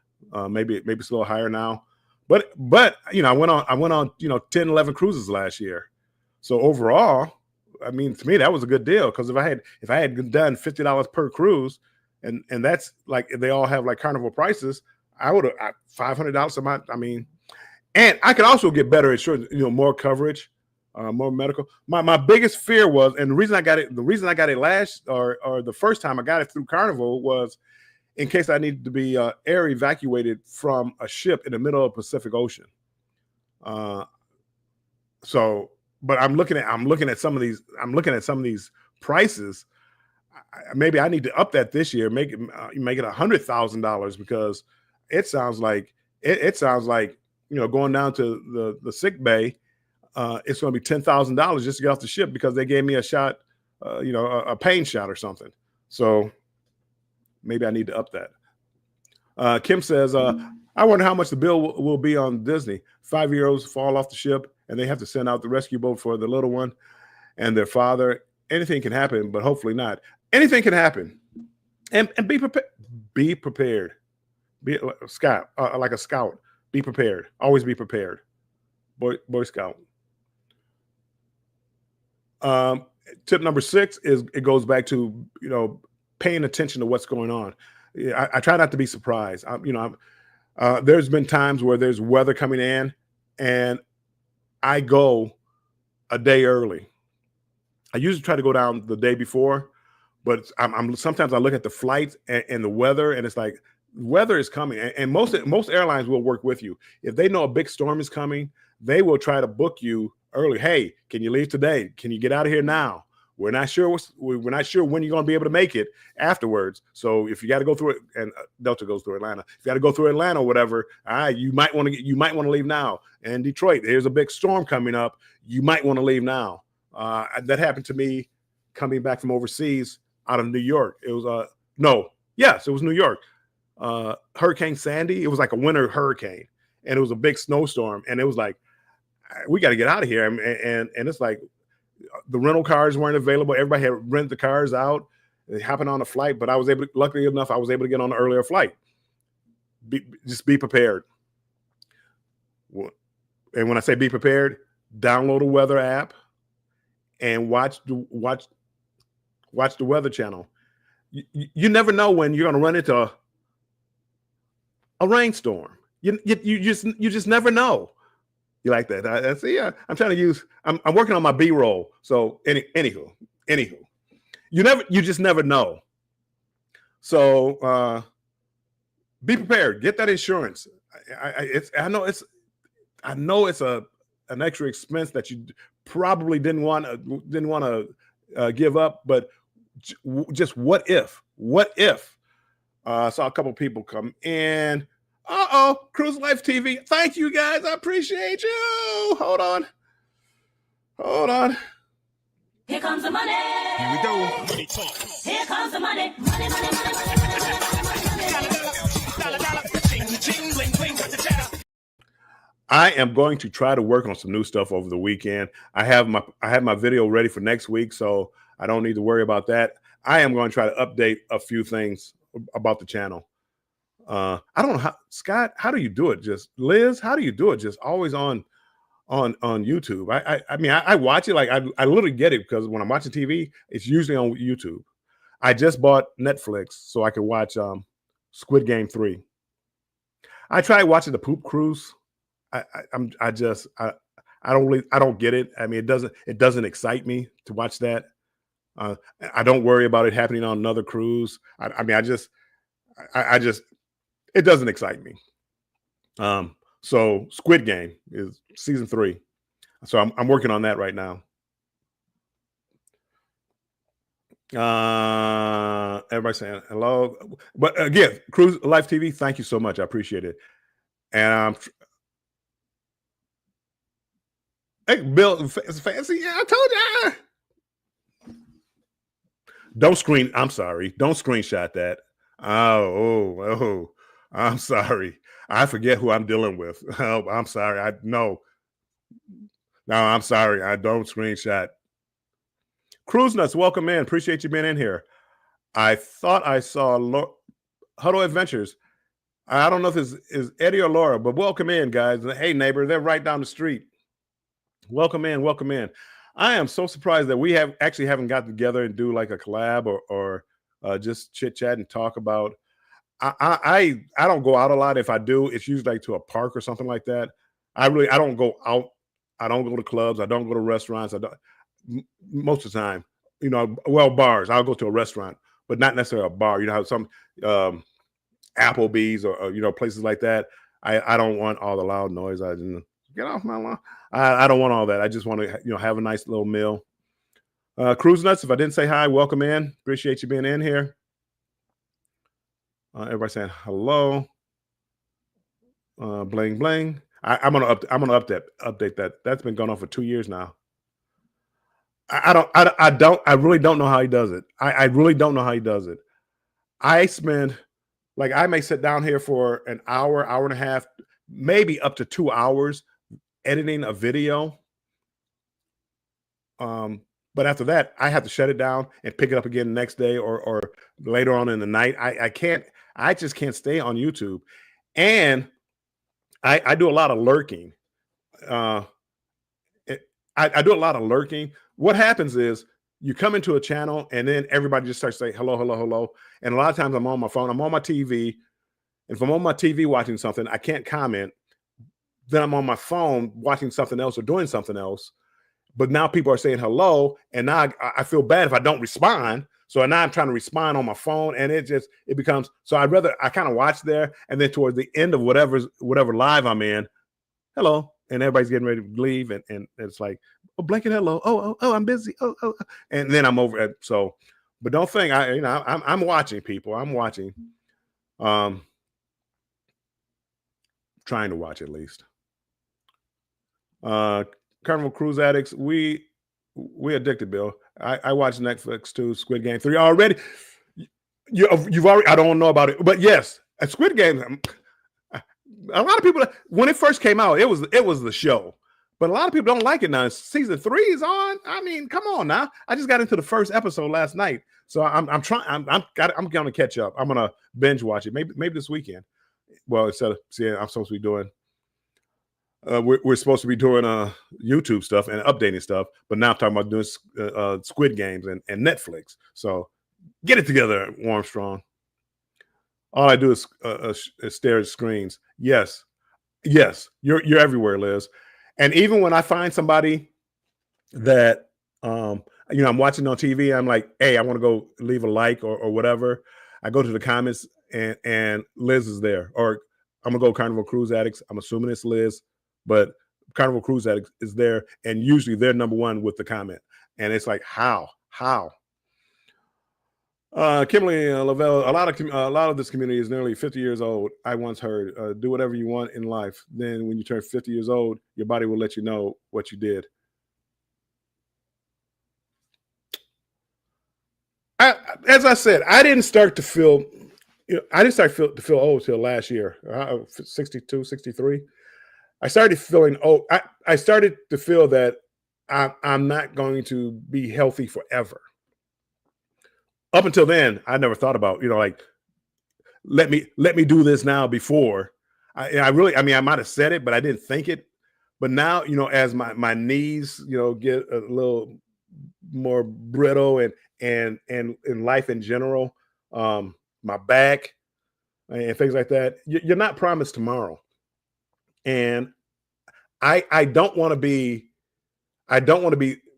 Maybe it's a little higher now. But I went on 10, 11 cruises last year. So overall, I mean, to me that was a good deal, because if I had done $50 per cruise, and that's like they all have like Carnival prices, I would have $500 a month. I mean, and I could also get better insurance, more coverage, more medical. My biggest fear was, and the reason I got it last or the first time I got it through Carnival was in case I needed to be air evacuated from a ship in the middle of the Pacific Ocean. But I'm looking at some of these prices. Maybe I need to up that this year, make it $100,000, because it sounds like going down to the sick bay, it's going to be $10,000 just to get off the ship because they gave me a shot, a pain shot or something. So maybe I need to up that. Kim says, I wonder how much the bill will be on Disney. 5-year-olds fall off the ship and they have to send out the rescue boat for the little one and their father. Anything can happen, but hopefully not. Anything can happen, and be prepared. Be prepared. Be a scout, like a scout. Be prepared. Always be prepared. Boy Scout. Tip number 6 is it goes back to paying attention to what's going on. I try not to be surprised. There's been times where there's weather coming in, and I go a day early. I usually try to go down the day before, but sometimes I look at the flights and the weather, and it's like weather is coming. And most airlines will work with you. If they know a big storm is coming, they will try to book you early. Hey, can you leave today? Can you get out of here now? We're not sure when you're going to be able to make it afterwards. So if you got to go through it, and Delta goes through Atlanta, if you got to go through Atlanta or whatever, you might want to leave now. And Detroit, there's a big storm coming up. You might want to leave now. That happened to me coming back from overseas out of New York. It was it was New York. Hurricane Sandy. It was like a winter hurricane, and it was a big snowstorm. And it was like, we got to get out of here. And it's like the rental cars weren't available. Everybody had rented the cars out. They happened on a flight, but luckily enough, I was able to get on an earlier flight. Just be prepared. And when I say be prepared, download a weather app and watch the Weather Channel. You never know when you're going to run into a rainstorm. You just never know. You like that? I see. I'm trying to use. I'm working on my B-roll. So anywho, you just never know. So be prepared. Get that insurance. I know it's an extra expense that you probably didn't want to give up, but just what if? I saw a couple people come in. Cruise Life TV. Thank you guys. I appreciate you. Hold on. Here comes the money. Here we go. Here comes the money. I am going to try to work on some new stuff over the weekend. I have my video ready for next week, so I don't need to worry about that. I am going to try to update a few things about the channel. I don't know how, Scott, how do you do it? Just Liz, how do you do it? Just always on YouTube. I mean, I watch it. Like I literally get it because when I'm watching TV, it's usually on YouTube. I just bought Netflix so I could watch Squid Game 3. I tried watching the Poop Cruise. I don't get it. I mean, it doesn't excite me to watch that. I don't worry about it happening on another cruise. I mean, it doesn't excite me. So Squid Game is season 3. So I'm working on that right now. Everybody saying hello, but again, Cruise Life TV, thank you so much. I appreciate it. And hey, Bill, it's fancy. Yeah, I told you. Don't screen. I'm sorry. Don't screenshot that. Oh. I'm sorry. I forget who I'm dealing with. Oh, I'm sorry. No, I'm sorry. I don't screenshot. Cruise Nuts, welcome in. Appreciate you being in here. I thought I saw Huddle Adventures. I don't know if it's is Eddie or Laura, but welcome in, guys. Hey, neighbor, they're right down the street. Welcome in, welcome in. I am so surprised that we haven't got together and do like a collab or just chit chat and talk about. I don't go out a lot. If I do, it's usually like to a park or something like that. I don't go out. I don't go to clubs. I don't go to restaurants. I don't most of the time. Bars. I'll go to a restaurant, but not necessarily a bar. You know how some Applebee's or places like that. I don't want all the loud noise. I didn't get off my lawn. I don't want all that. I just want to have a nice little meal. Cruise Nuts, if I didn't say hi, welcome in. Appreciate you being in here. Everybody saying hello. Bling bling. I'm gonna update that. That's been going on for 2 years now. I really don't know how he does it. I really don't know how he does it. I may sit down here for an hour and a half, maybe up to 2 hours editing a video. But after that, I have to shut it down and pick it up again the next day or later on in the night. I just can't stay on YouTube. And I do a lot of lurking. I do a lot of lurking. What happens is you come into a channel and then everybody just starts saying hello, hello, hello. And a lot of times I'm on my phone, I'm on my TV. And if I'm on my TV watching something, I can't comment. Then I'm on my phone watching something else or doing something else. But now people are saying hello. And now I feel bad if I don't respond. So now I'm trying to respond on my phone. And it becomes, so I kind of watch there. And then towards the end of whatever live I'm in, hello. And everybody's getting ready to leave. And it's like, oh, blanket hello. Oh, I'm busy. Oh. And then I'm over it. So, but don't think I'm watching people. I'm watching. Trying to watch at least. Carnival Cruise Addicts, we addicted, Bill. I watched Netflix too, Squid Game 3 already. You've already, I don't know about it, but yes, at Squid Game, a lot of people, when it first came out, it was the show. But a lot of people don't like it now. Season 3 is on. I mean, come on now. I just got into the first episode last night, so I'm going to catch up. I'm going to binge watch it. Maybe this weekend. Well, instead of seeing, I'm supposed to be doing. We're supposed to be doing YouTube stuff and updating stuff, but now I'm talking about doing Squid Games and Netflix. So get it together, Armstrong. All I do is stare at screens. Yes, you're everywhere, Liz. And even when I find somebody that I'm watching on TV, I'm like, hey, I want to go leave a like or whatever. I go to the comments and Liz is there. Or I'm gonna go Carnival Cruise Addicts. I'm assuming it's Liz, but Carnival Cruise Addicts is there, and usually they're number one with the comment. And it's like, how? Kimberly Lavelle, a lot of this community is nearly 50 years old. I once heard, do whatever you want in life. Then when you turn 50 years old, your body will let you know what you did. As I said, I didn't start to feel old till last year, 62, 63. I started feeling old. I started to feel that I'm not going to be healthy forever. Up until then, I never thought about, let me do this now before. I might have said it, but I didn't think it. But now, as my knees, get a little more brittle and in life in general, my back and things like that, you're not promised tomorrow. And I don't want to be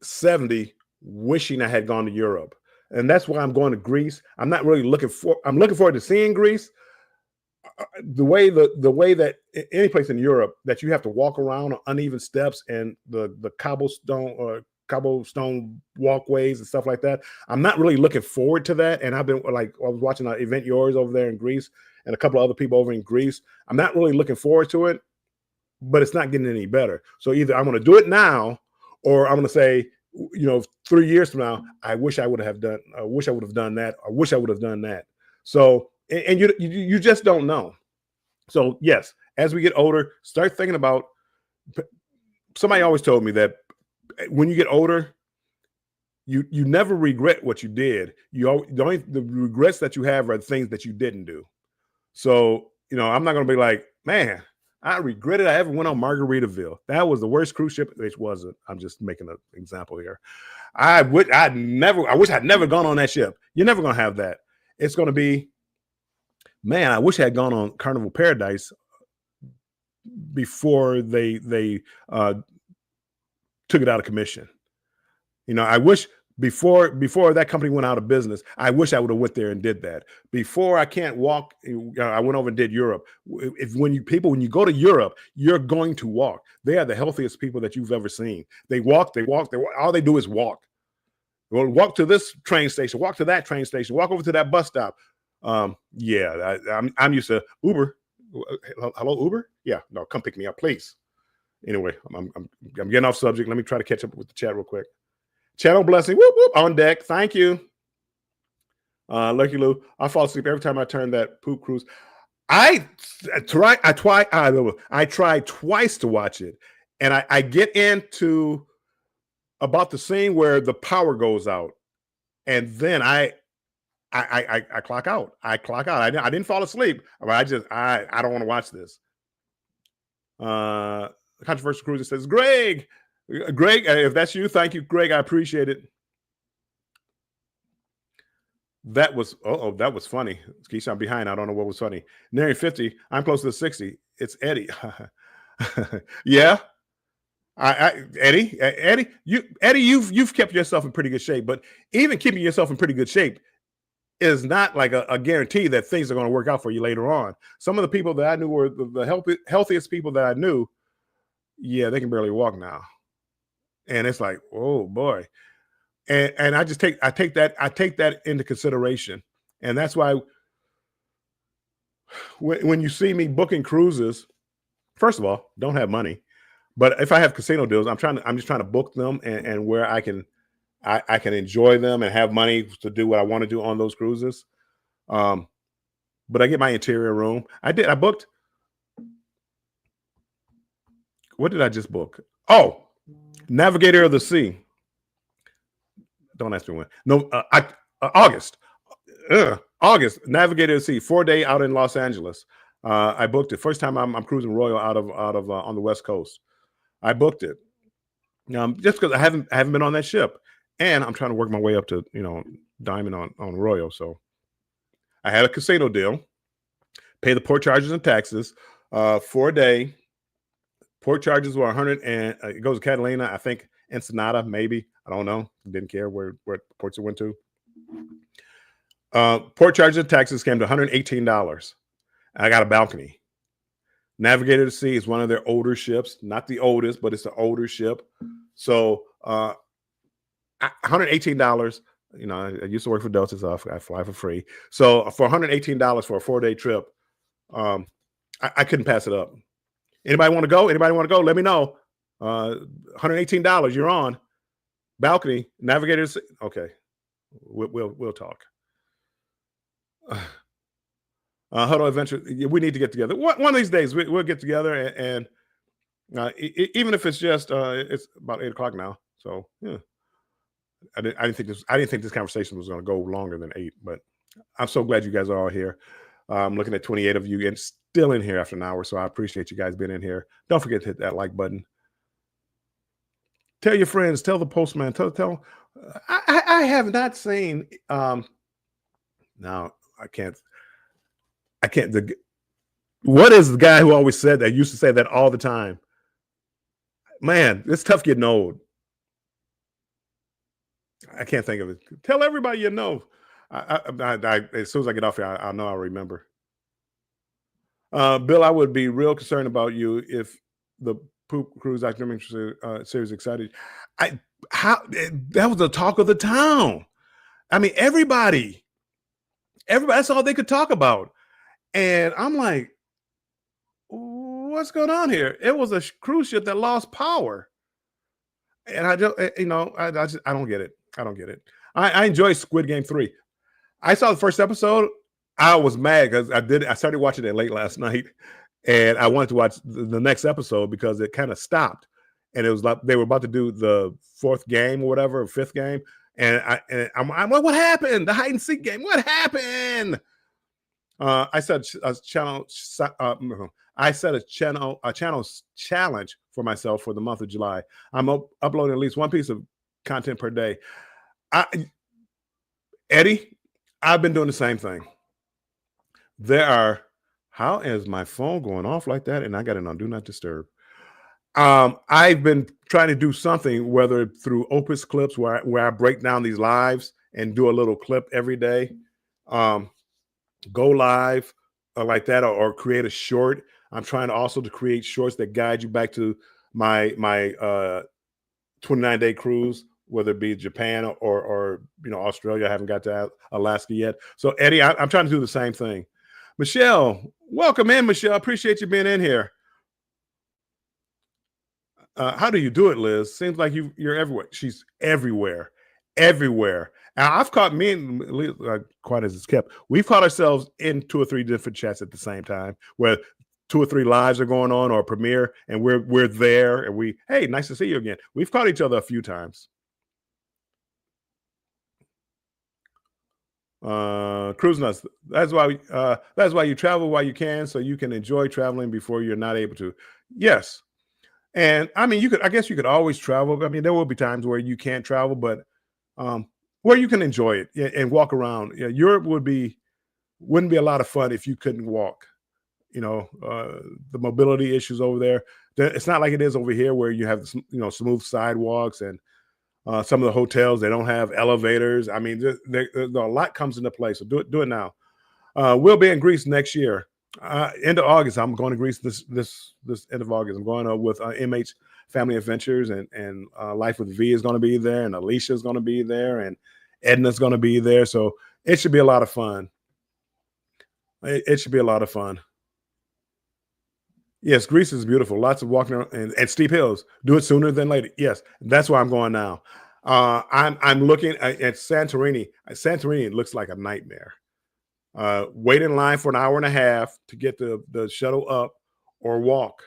70 wishing I had gone to Europe. And that's why I'm going to Greece. I'm looking forward to seeing Greece. the way that any place in Europe that you have to walk around on uneven steps and the cobblestone walkways and stuff like that. I'm not really looking forward to that. And I've been like, I was watching an event yours over there in Greece and a couple of other people over in Greece. I'm not really looking forward to it, but it's not getting any better. So either I'm going to do it now, or I'm going to say, 3 years from now, I wish I would have done that. I wish I would have done that. So, and you just don't know. So yes, as we get older, start thinking about. Somebody always told me that when you get older, you never regret what you did. The regrets that you have are the things that you didn't do. So I'm not going to be like, man, I regretted I ever went on Margaritaville. That was the worst cruise ship. It wasn't. I'm just making an example here. I wish I'd never gone on that ship. You're never going to have that. It's going to be, man, I wish I had gone on Carnival Paradise before they took it out of commission. I wish before that company went out of business, I wish I would have went there and did that. Before I can't walk, I went over and did Europe. When you go to Europe, you're going to walk. They are the healthiest people that you've ever seen. They walk. All they do is walk. Well, walk to this train station, walk to that train station, walk over to that bus stop. I'm used to Uber. Hello, Uber? Yeah, no, come pick me up, please. Anyway, I'm getting off subject. Let me try to catch up with the chat real quick. Channel blessing, whoop whoop, on deck. Thank you. Lucky Lou, I fall asleep every time I turn that poop cruise. I tried twice to watch it, and I get into about the scene where the power goes out, and then I clock out. I didn't fall asleep. I don't want to watch this. Controversial Cruiser says, Greg, if that's you, thank you, Greg. I appreciate it. That was funny. Keisha, I'm behind. I don't know what was funny. Nearing 50. I'm close to 60. It's Eddie. Yeah. Eddie, you've kept yourself in pretty good shape, but even keeping yourself in pretty good shape is not like a guarantee that things are going to work out for you later on. Some of the people that I knew were the healthiest people that I knew. Yeah, they can barely walk now. And it's like, oh boy. And I take that into consideration. And that's why when you see me booking cruises, first of all, don't have money. But if I have casino deals, I'm just trying to book them and where I can enjoy them and have money to do what I want to do on those cruises. But I get my interior room. I booked. What did I just book? Oh, Navigator of the Sea. Don't ask me when. No, August. August. Navigator of the Sea. 4-day out in Los Angeles. I booked it. First time I'm cruising Royal out of on the West Coast. I booked it. Just because I haven't been on that ship, and I'm trying to work my way up to Diamond on Royal. So I had a casino deal. Pay the port charges and taxes. 4-day. Port charges were 100, and it goes to Catalina, I think Ensenada, maybe. I don't know. Didn't care where ports it went to. Port charges and taxes came to $118. I got a balcony. Navigator of the Sea is one of their older ships, not the oldest, but it's an older ship. So $118. I used to work for Delta, so I fly for free. So for $118 for a 4-day trip, I couldn't pass it up. Anybody want to go? Let me know. $118. You're on. Balcony. Navigator. Okay. We'll talk. Huddle Adventure. We need to get together. One of these days we'll get together and even if it's just it's about 8:00 now. So yeah. I didn't think this conversation was going to go longer than 8, but I'm so glad you guys are all here. I'm looking at 28 of you and still in here after an hour, so I appreciate you guys being in here. Don't forget to hit that like button. Tell your friends, tell the postman, tell. I have not seen. Now I can't. What is the guy who always said that? Used to say that all the time. Man, it's tough getting old. I can't think of it. Tell everybody you know. As soon as I get off here, I'll know. I'll remember. Bill, I would be real concerned about you if the poop cruise documentary series excited. I how that was the talk of the town. I mean, everybody, that's all they could talk about. And I'm like, what's going on here? It was a cruise ship that lost power. And I just, I don't get it. I don't get it. I enjoy Squid Game 3. I saw the first episode. I was mad because I started watching it late last night, and I wanted to watch the next episode because it kind of stopped, and it was like they were about to do the fourth game or whatever, or fifth game, and I'm like, what happened? The hide and seek game. What happened? I set a channel. I set a channel challenge for myself for the month of July. I'm uploading at least one piece of content per day. Eddie, I've been doing the same thing. How is my phone going off like that? And I got it on Do Not Disturb. I've been trying to do something, whether through Opus Clips, where I break down these lives and do a little clip every day. Go live like that, or create a short. I'm trying also to create shorts that guide you back to my 29-day cruise, whether it be Japan or Australia. I haven't got to Alaska yet. So Eddie, I'm trying to do the same thing. Michelle, welcome in, Michelle. Appreciate you being in here. How do you do it, Liz? Seems like you're everywhere. She's everywhere. Now, I've caught me and Liz, quite as it's kept. We've caught ourselves in 2 or 3 different chats at the same time, where 2 or 3 lives are going on or a premiere, and we're there, and hey, nice to see you again. We've caught each other a few times. Cruise nuts. That's why you travel while you can, so you can enjoy traveling before you're not able to. Yes. And I mean, I guess you could always travel. I mean, there will be times where you can't travel, but where you can enjoy it and walk around. Yeah, Europe wouldn't be a lot of fun if you couldn't walk. The mobility issues over there. It's not like it is over here, where you have smooth sidewalks, and some of the hotels, they don't have elevators. I mean, a lot comes into play. So do it now. We'll be in Greece next year. End of August, I'm going to Greece this end of August. I'm going with MH Family Adventures, and Life with V is going to be there, and Alicia is going to be there, and Edna's going to be there. So it should be a lot of fun. It should be a lot of fun. Yes, Greece is beautiful. Lots of walking around and steep hills. Do it sooner than later. Yes, that's why I'm going now. I'm looking at Santorini. Santorini looks like a nightmare. Wait in line for an hour and a half to get the shuttle up, or walk,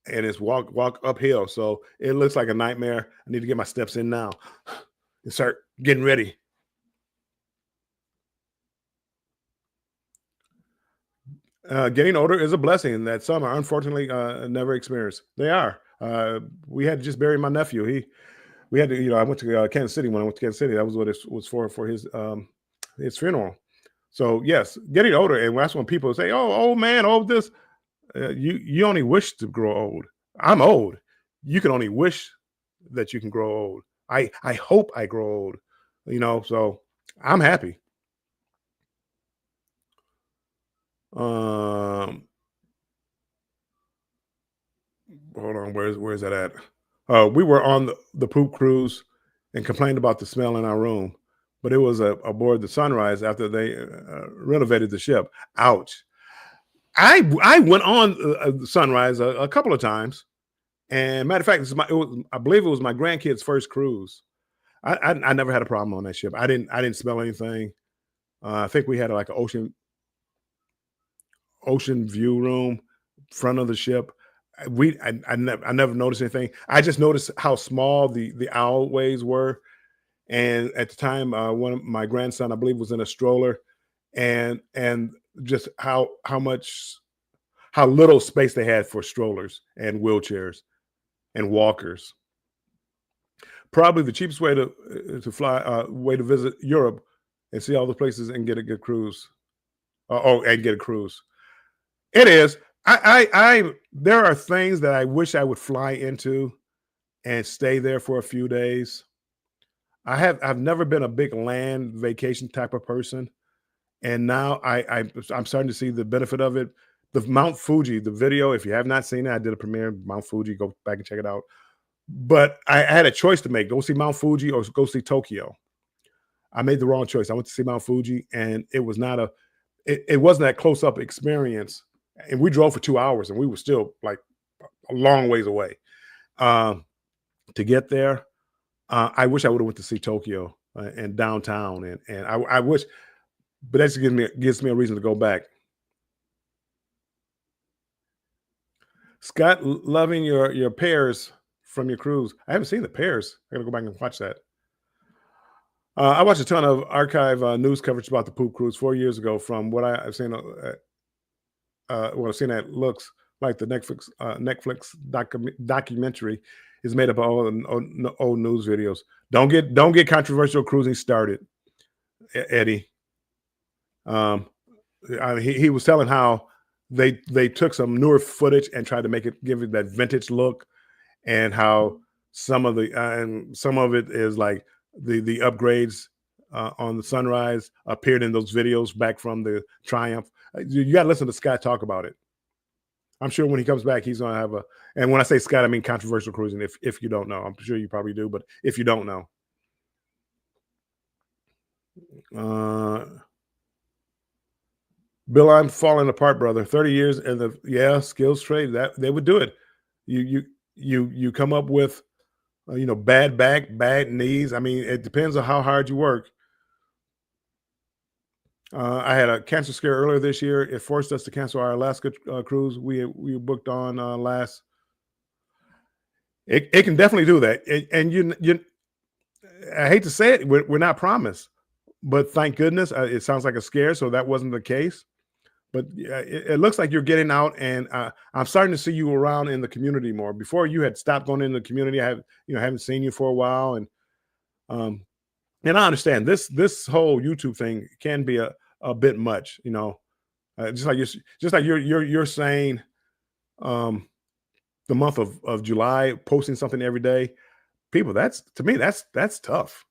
and it's walk uphill. So it looks like a nightmare. I need to get my steps in now and start getting ready. Getting older is a blessing that some are unfortunately never experienced. They are. We had to just bury my nephew. We had to, I went to Kansas City. When I went to Kansas City, that was what it was for his funeral. So yes, getting older, and that's when people say, "Oh, old man, old this." You only wish to grow old. I'm old. You can only wish that you can grow old. I hope I grow old. So I'm happy. Hold on, where's that at? We were on the poop cruise and complained about the smell in our room, but it was aboard the Sunrise after they renovated the ship. Ouch. I went on the Sunrise a couple of times, and matter of fact, I believe it was my grandkids' first cruise. I never had a problem on that ship. I didn't smell anything. I think we had like an ocean view room, front of the ship. I never noticed anything. I just noticed how small the aisleways were, and at the time, one of my grandson, I believe, was in a stroller, and just how little space they had for strollers and wheelchairs and walkers. Probably the cheapest way to fly, way to visit Europe and see all the places and get a good cruise. And get a cruise. It is. There are things that I wish I would fly into and stay there for a few days. I've never been a big land vacation type of person, and now I'm starting to see the benefit of it, the Mount Fuji, the video. If you have not seen it, I did a premiere Mount Fuji. Go back and check it out. But I had a choice to make: go see Mount Fuji or go see Tokyo. I made the wrong choice. I went to see Mount Fuji, and it was not a it wasn't that close up experience. And we drove for 2 hours, and we were still like a long ways away to get there. I wish I would have went to see Tokyo and downtown, and I wish, but that just gives me a reason to go back. Scott, loving your pears from your cruise. I haven't seen the pears. I gotta go back and watch that. I watched a ton of archive news coverage about the poop cruise 4 years ago. From what I've seen, what I've seen, that looks like the Netflix documentary is made up of all old news videos. Don't get controversial cruising started, Eddie. He was telling how they took some newer footage and tried to give it that vintage look, and how some of it is like the upgrades on the Sunrise appeared in those videos back from the Triumph. You got to listen to Scott talk about it. I'm sure when he comes back, he's going to have and when I say Scott, I mean controversial cruising. If you don't know, I'm sure you probably do, but if you don't know, Bill, I'm falling apart, brother. 30 years and skills trade, that they would do it. You come up with bad back, bad knees. I mean, it depends on how hard you work. I had a cancer scare earlier this year. It forced us to cancel our Alaska cruise we booked on last. It can definitely do that, and you. I hate to say it, we're not promised, but thank goodness it sounds like a scare, so that wasn't the case. But it looks like you're getting out, and I'm starting to see you around in the community more. Before, you had stopped going in the community. I haven't seen you for a while, and I understand this whole YouTube thing can be a bit much, just like you're saying, the month of July, posting something every day. People, that's tough.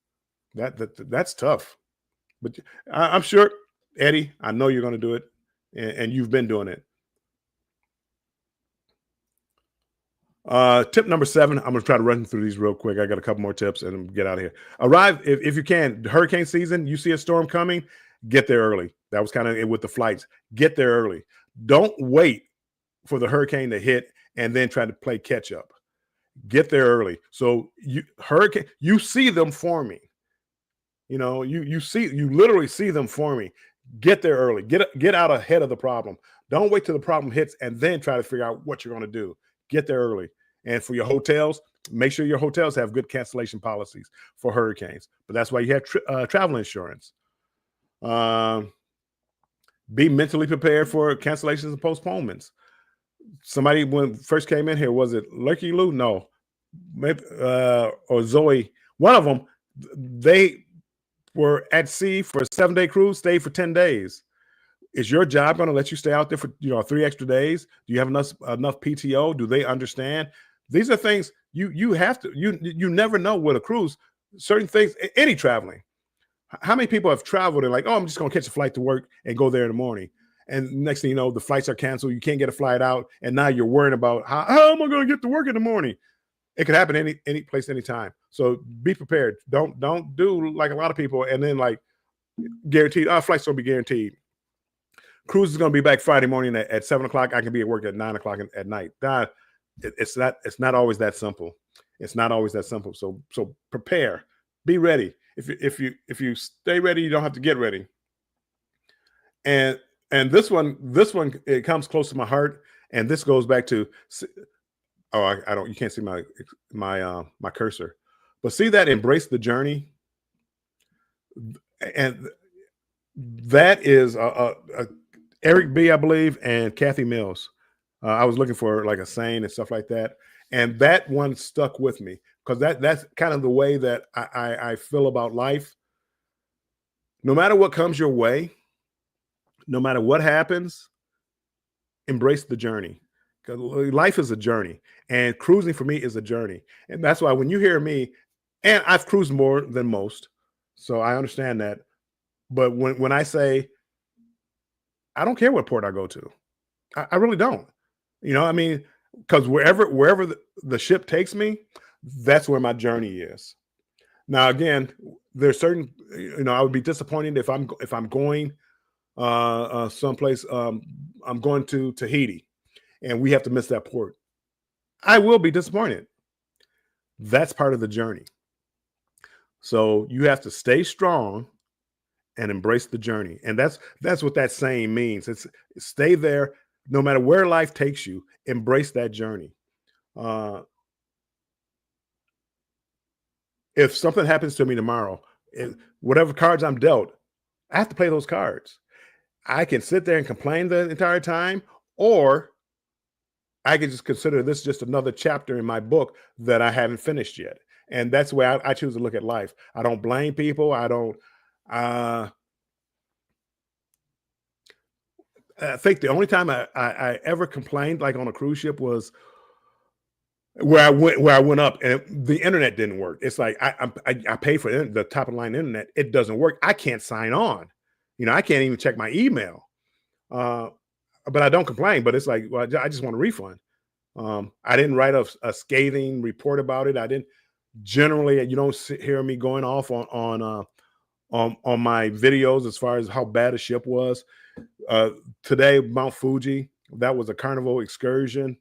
That's tough. But I'm sure, Eddie, I know you're going to do it, and you've been doing it. Tip number 7. I'm going to try to run through these real quick. I got a couple more tips and get out of here. Arrive if you can. Hurricane season, you see a storm coming, get there early. That was kind of with the flights. Get there early. Don't wait for the hurricane to hit and then try to play catch up. Get there early. So you see them forming. You literally see them forming. Get there early. Get out ahead of the problem. Don't wait till the problem hits and then try to figure out what you're going to do. Get there early. And for your hotels, make sure your hotels have good cancellation policies for hurricanes. But that's why you have travel insurance. Be mentally prepared for cancellations and postponements. Somebody, when first came in here, was it Lucky Lou? No. Maybe, or Zoe. One of them, they were at sea for a 7-day cruise, stayed for 10 days. Is your job going to let you stay out there for 3 extra days? Do you have enough PTO? Do they understand? These are things you have to. You never know with a cruise. Certain things, any traveling. How many people have traveled and like, oh, I'm just going to catch a flight to work and go there in the morning, and next thing you know, the flights are canceled. You can't get a flight out, and now you're worrying about how am I going to get to work in the morning? It could happen any place, anytime. So be prepared. Don't do like a lot of people and then like guaranteed. Our flights will be guaranteed. Cruise is going to be back Friday morning at 7 o'clock. I can be at work at 9 o'clock at night. It's not always that simple. It's not always that simple. So prepare. Be ready. If you stay ready, you don't have to get ready. And this one it comes close to my heart. And this goes back to. Oh, I don't. You can't see my cursor, but see that embrace the journey, and that is Eric B, I believe, and Kathy Mills. I was looking for like a saying and stuff like that, and that one stuck with me because that's kind of the way that I feel about life. No matter what comes your way, no matter what happens, embrace the journey. Life is a journey, and cruising for me is a journey. And that's why when you hear me, and I've cruised more than most, so I understand that. But when I say, I don't care what port I go to, I really don't. You know, I mean, because wherever the ship takes me, that's where my journey is. Now, again, there's certain, I would be disappointed if I'm going someplace. I'm going to Tahiti, and we have to miss that port. I will be disappointed. That's part of the journey. So you have to stay strong and embrace the journey, and that's what that saying means. It's stay there, no matter where life takes you. Embrace that journey. Uh, if something happens to me tomorrow, whatever cards I'm dealt, I have to play those cards. I can sit there and complain the entire time, or I can just consider this just another chapter in my book that I haven't finished yet. And that's the way I choose to look at life. I don't blame people. I don't. Uh, I think the only time I ever complained, like on a cruise ship, was where I went up and the internet didn't work. It's like I pay for the top of the line internet. It doesn't work. I can't sign on. I can't even check my email. Uh, but I don't complain. But it's like, well, I just want a refund. I didn't write a scathing report about it. I didn't. Generally, you don't hear me going off on my videos as far as how bad a ship was. Today, Mount Fuji, that was a Carnival excursion.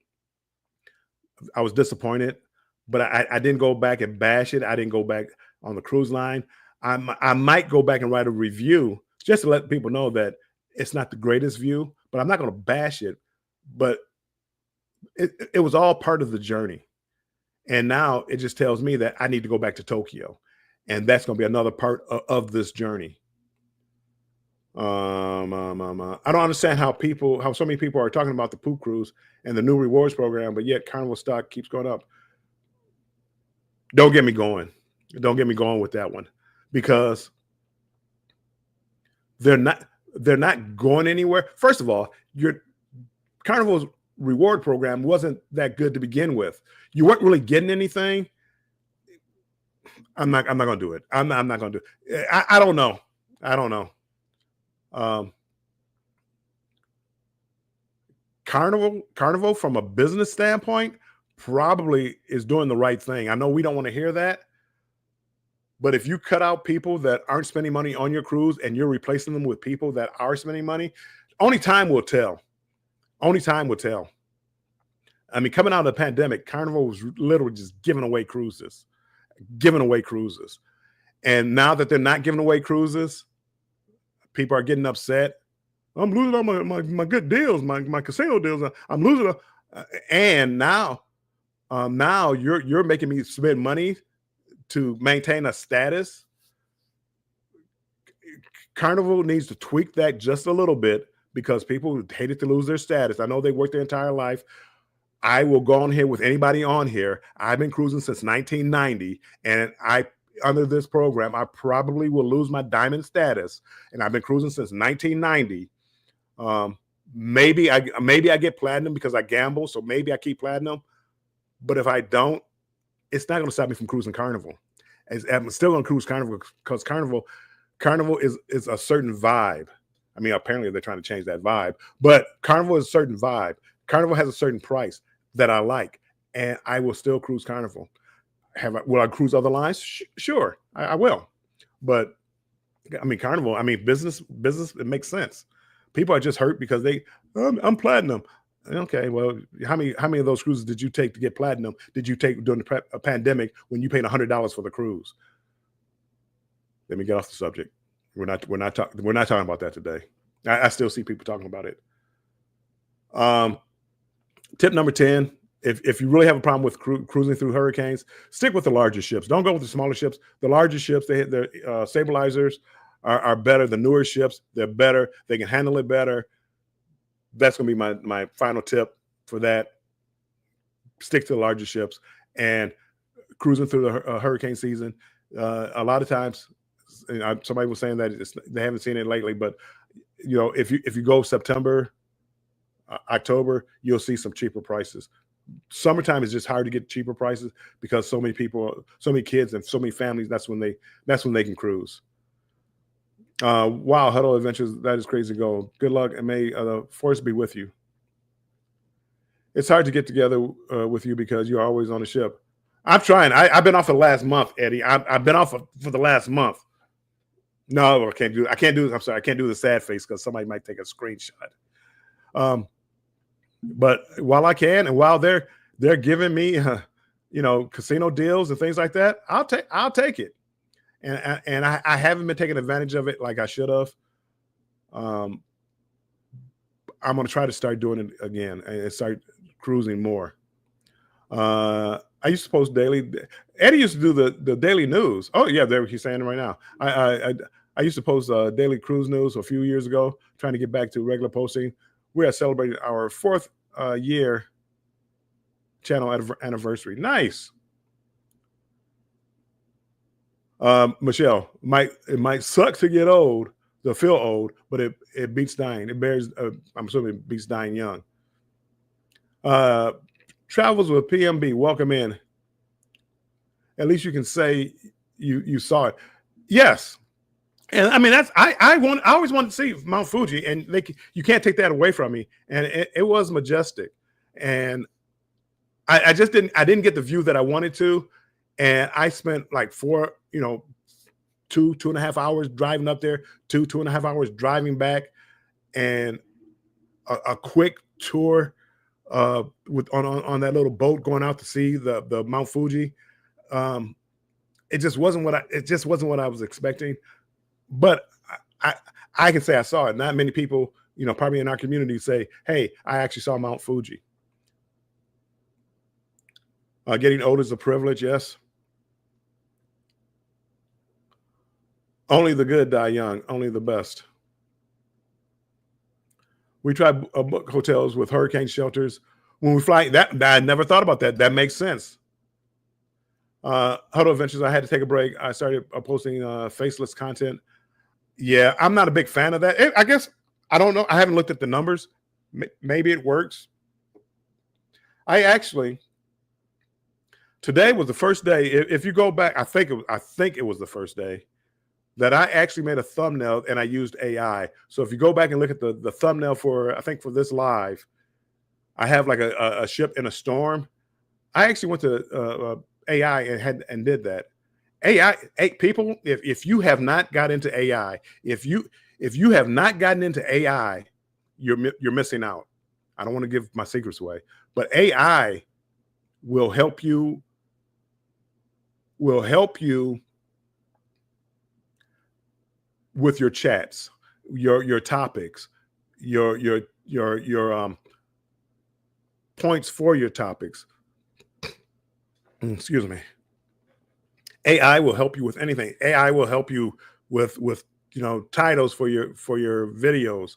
I was disappointed, but I didn't go back and bash it. I didn't go back on the cruise line. I might go back and write a review just to let people know that it's not the greatest view, but I'm not going to bash it. But it was all part of the journey. And now it just tells me that I need to go back to Tokyo. And that's going to be another part of this journey. I don't understand how so many people are talking about the poop cruise and the new rewards program, but yet Carnival stock keeps going up. Don't get me going. Don't get me going with that one, because they're not going anywhere. First of all, your Carnival's reward program wasn't that good to begin with. You weren't really getting anything. I'm not going to do it. I'm not going to do it. I don't know. I don't know. Carnival from a business standpoint probably is doing the right thing. I know we don't want to hear that, but if you cut out people that aren't spending money on your cruise and you're replacing them with people that are spending money, only time will tell. Only time will tell. I mean, coming out of the pandemic, Carnival was literally just giving away cruises. And now that they're not giving away cruises, people are getting upset. I'm losing all my good deals, my casino deals. I'm losing. And now you're making me spend money to maintain a status. Carnival needs to tweak that just a little bit, because people hated to lose their status. I know they worked their entire life. I will go on here with anybody on here. I've been cruising since 1990, and under this program, I probably will lose my diamond status. And I've been cruising since 1990. Maybe I get platinum because I gamble, so maybe I keep platinum. But if I don't, it's not going to stop me from cruising Carnival. I'm still going to cruise Carnival, because Carnival is a certain vibe. I mean, apparently they're trying to change that vibe, but Carnival is a certain vibe. Carnival has a certain price that I like, and I will still cruise Carnival. Will I cruise other lines? Sure, I will. But I mean, Carnival, I mean, business, it makes sense. People are just hurt because I'm platinum. Okay, well, how many of those cruises did you take to get platinum? Did you take during the pandemic when you paid $100 for the cruise? Let me get off the subject. We're not talking about that today. I still see people talking about it. Tip number 10: if you really have a problem with cruising through hurricanes, stick with the larger ships. Don't go with the smaller ships. The larger ships, their stabilizers are better. The newer ships, they're better. They can handle it better. That's going to be my final tip for that. Stick to the larger ships. And cruising through the hurricane season, a lot of times, somebody was saying that they haven't seen it lately, but if you go September, October, you'll see some cheaper prices. Summertime is just hard to get cheaper prices because so many people, so many kids, and so many families. That's when they can cruise. Wow, Huddle Adventures, that is crazy to go. Good luck, and may the force be with you. It's hard to get together with you because you're always on the ship. I'm trying. I've been off for the last month, Eddie. I've been off for the last month. No, I can't do. I can't do. I'm sorry. I can't do the sad face because somebody might take a screenshot. But while I can, and while they're giving me, casino deals and things like that, I'll take it. And I haven't been taking advantage of it like I should have. I'm going to try to start doing it again and start cruising more. I used to post daily. Eddie used to do the daily news. Oh yeah, there he's saying it right now. I used to post daily cruise news a few years ago, trying to get back to regular posting. We are celebrating our 4th year channel anniversary. Nice. Michelle, it might suck to get old, to feel old, but it beats dying. It bears. I'm assuming it beats dying young. Travels with PMB. Welcome in. At least you can say you saw it. Yes. And I mean, I always wanted to see Mount Fuji, and you can't take that away from me. And it was majestic, and I just didn't get the view that I wanted to, and I spent like 2.5 hours driving up there, 2.5 hours driving back, and a quick tour with on that little boat going out to see the Mount Fuji. It just wasn't what I was expecting. But I can say I saw it. Not many people, probably in our community say, hey, I actually saw Mount Fuji. Getting old is a privilege, yes. Only the good die young, only the best. We try book hotels with hurricane shelters. When we fly, I never thought about that. That makes sense. Huddle Adventures, I had to take a break. I started posting faceless content. Yeah, I'm not a big fan of that. I guess, I don't know. I haven't looked at the numbers. Maybe it works. Today was the first day. If you go back, I think it was the first day that I actually made a thumbnail and I used AI. So if you go back and look at the thumbnail for this live, I have like a ship in a storm. I actually went to AI and did that. AI, people, if you have not got into AI, if you have not gotten into AI, you're missing out. I don't want to give my secrets away, but AI will help you with your chats, your topics, your points for your topics. Excuse me. AI will help you with anything. AI will help you with titles for your videos.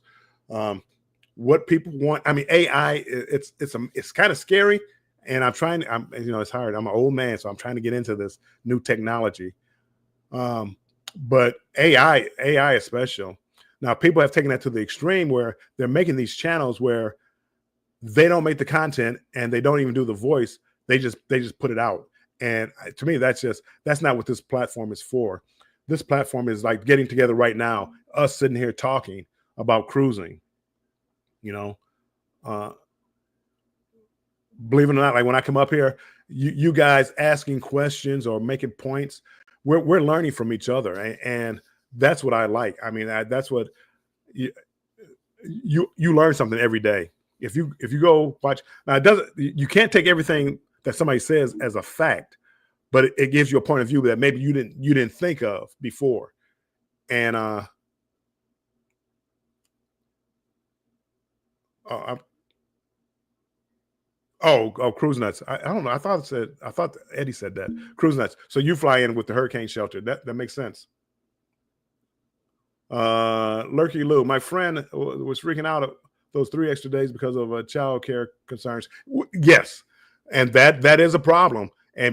What people want. I mean, AI. It's kind of scary, and it's hard. I'm an old man, so I'm trying to get into this new technology. But AI is special. Now, people have taken that to the extreme where they're making these channels where they don't make the content and they don't even do the voice. They just put it out. And to me, that's not what this platform is for. This platform is like getting together right now, us sitting here talking about cruising. Believe it or not, like when I come up here, you guys asking questions or making points, we're learning from each other, and that's what I like. I mean, that's what you learn something every day. If you go watch now, you can't take everything that somebody says as a fact, but it gives you a point of view that maybe you didn't think of before. And cruise nuts. I don't know. I thought Eddie said that. Cruise nuts. So you fly in with the hurricane shelter. That makes sense. Lurky Lou, my friend was freaking out those 3 extra days because of child care concerns. Yes. And that is a problem.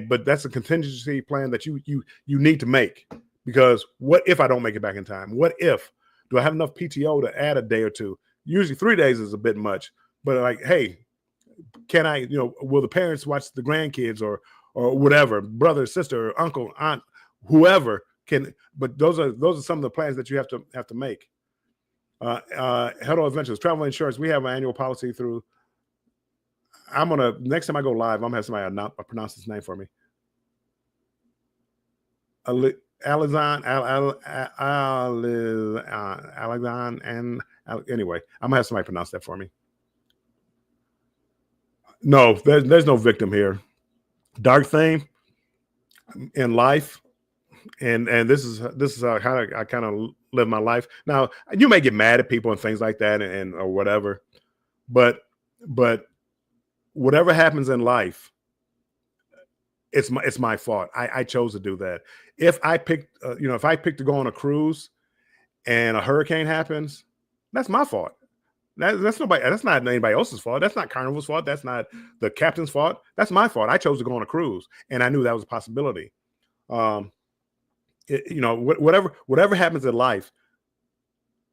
But that's a contingency plan that you need to make, because what if I don't make it back in time? What if, do I have enough PTO to add a day or two? Usually 3 days is a bit much, but like, hey, can I, will the parents watch the grandkids or whatever, brother, sister, uncle, aunt, whoever can, but those are some of the plans that you have to make. Hello Adventures, travel insurance. We have an annual policy through I'm gonna next time I go live, I'm gonna have somebody pronounce his name for me. Alizon, Alizon, and anyway, I'm gonna have somebody pronounce that for me. No, there's no victim here. Dark thing in life, and this is how I kind of live my life. Now, you may get mad at people and things like that, and or whatever, but whatever happens in life, it's my fault. I chose to do that. If I picked, if I picked to go on a cruise and a hurricane happens, that's my fault. That's nobody. That's not anybody else's fault. That's not Carnival's fault. That's not the captain's fault. That's my fault. I chose to go on a cruise, and I knew that was a possibility. Whatever happens in life,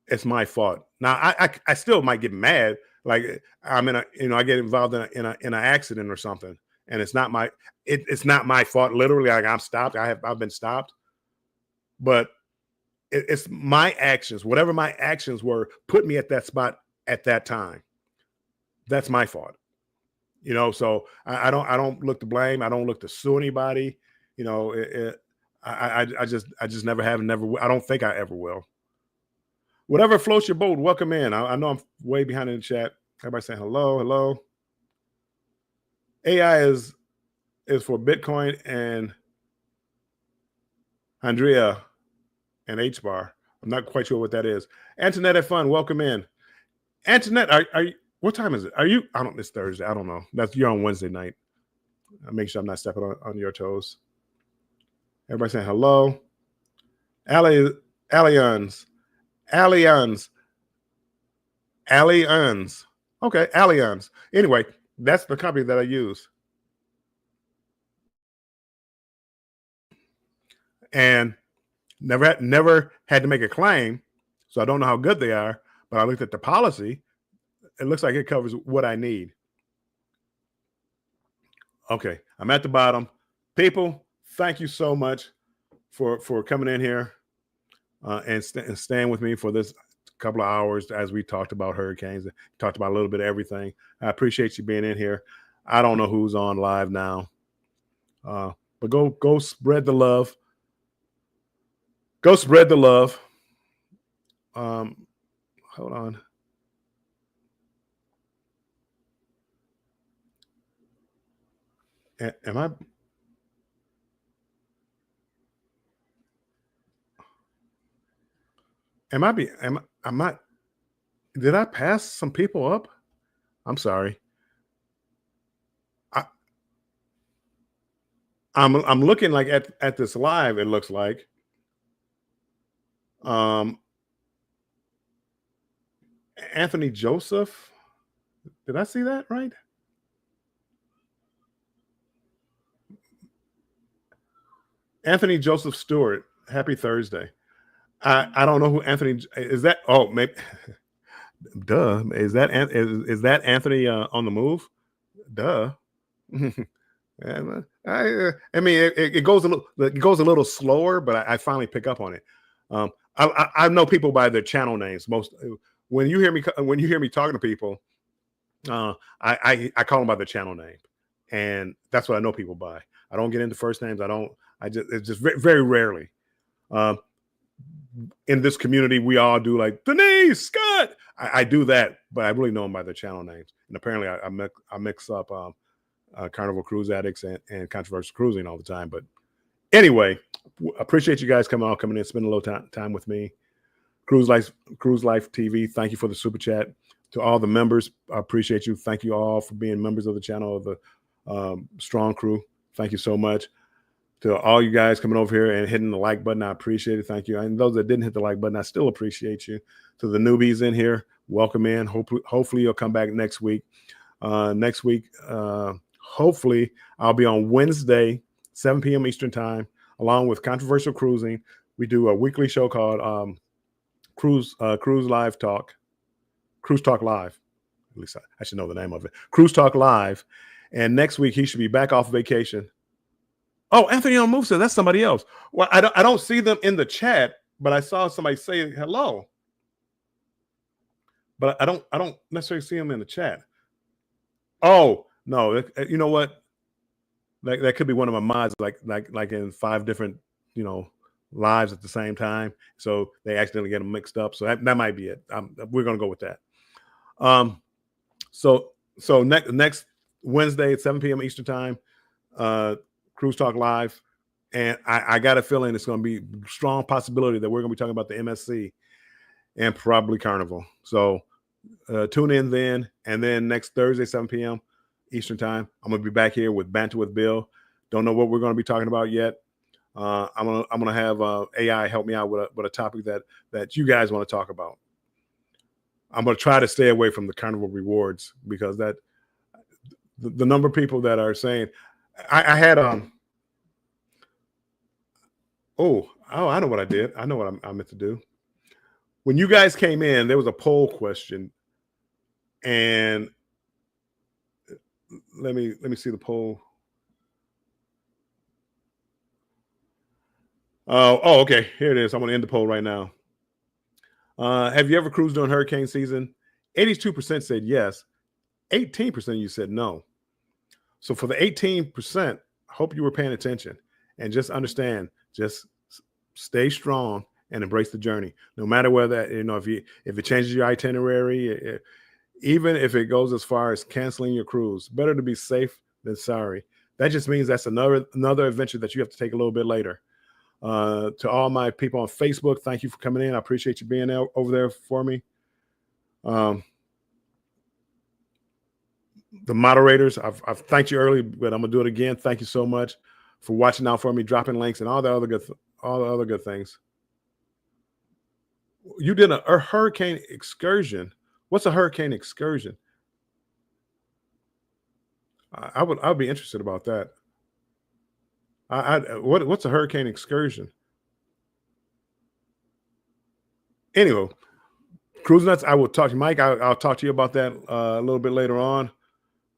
it's my fault. Now, I still might get mad, like I'm in I get involved in an accident or something, and it's not my fault. Literally, like I'm stopped. I've been stopped, but it's my actions. Whatever my actions were, put me at that spot at that time. That's my fault. So I don't look to blame. I don't look to sue anybody. I just never have and never will. I don't think I ever will. Whatever floats your boat, welcome in. I know I'm way behind in the chat. Everybody saying hello. AI is for Bitcoin and Andrea and H-bar. I'm not quite sure what that is. Antoinette at Fun, welcome in. Antoinette, are you, what time is it? It's Thursday. I don't know. You're on Wednesday night. I'll make sure I'm not stepping on your toes. Everybody saying hello. Allianz. Okay, Allianz. Anyway, that's the company that I use. And never had to make a claim, so I don't know how good they are, but I looked at the policy. It looks like it covers what I need. Okay, I'm at the bottom. People, thank you so much for coming in here and staying with me for this couple of hours as we talked about hurricanes, talked about a little bit of everything. I appreciate you being in here. I don't know who's on live now, but go spread the love. Go spread the love. Hold on. Am I? Did I pass some people up? I'm sorry. I'm looking like at this live, it looks like. Anthony Joseph. Did I see that right? Anthony Joseph Stewart. Happy Thursday. I don't know who Anthony is. That maybe. Duh. Is that Anthony on the move? Duh. I mean, it goes a little slower, but I finally pick up on it. I know people by their channel names. When you hear me talking to people, I call them by their channel name, and that's what I know people by. I don't get into first names. It's just very, very rarely. In this community, we all do like Denise, Scott. I do that, but I really know them by their channel names. And apparently, I mix up Carnival Cruise Addicts and Controversial Cruising all the time. But anyway, appreciate you guys coming in, spending a little time with me. Cruise Life TV, thank you for the super chat. To all the members, I appreciate you. Thank you all for being members of the channel of the Strong Crew. Thank you so much. To all you guys coming over here and hitting the like button, I appreciate it. Thank you. And those that didn't hit the like button, I still appreciate you. To the newbies in here, welcome in. Hopefully you'll come back next week. Hopefully I'll be on Wednesday, 7 p.m. Eastern time, along with Controversial Cruising. We do a weekly show called Cruise Talk Live. At least I should know the name of it. Cruise Talk Live. And next week he should be back off vacation. Oh, Anthony on Move said that's somebody else. Well, I don't see them in the chat, but I saw somebody say hello. But I don't necessarily see them in the chat. Oh, No, you know what? That could be one of my mods, like in 5 different, lives at the same time. So they accidentally get them mixed up. So that might be it. We're gonna go with that. Um, so next Wednesday at 7 p.m. Eastern time, Cruise Talk Live, and I got a feeling it's going to be strong possibility that we're going to be talking about the MSC and probably Carnival. So tune in then, and then next Thursday 7 p.m. Eastern time, I'm going to be back here with Banter with Bill. Don't know what we're going to be talking about yet. I'm gonna have AI help me out with a topic that you guys want to talk about. I'm going to try to stay away from the Carnival rewards because that the number of people that are saying I had I know what I did. I know what I meant to do. When you guys came in, there was a poll question, and let me see the poll. Oh, okay. Here it is. I'm going to end the poll right now. Have you ever cruised during hurricane season? 82% said yes. 18% of you said no. So for the 18%, I hope you were paying attention and just understand, just stay strong and embrace the journey. No matter whether, if it changes your itinerary, even if it goes as far as canceling your cruise, better to be safe than sorry. That just means that's another adventure that you have to take a little bit later. To all my people on Facebook, thank you for coming in. I appreciate you being over there for me. The moderators, I've thanked you early, but I'm gonna do it again. Thank you so much for watching out for me, dropping links, and all the other good things. You did a hurricane excursion. What's a hurricane excursion? I'd be interested about that. What's a hurricane excursion? Anyway, Cruise Nuts, I will talk to you, Mike. I'll talk to you about that a little bit later on.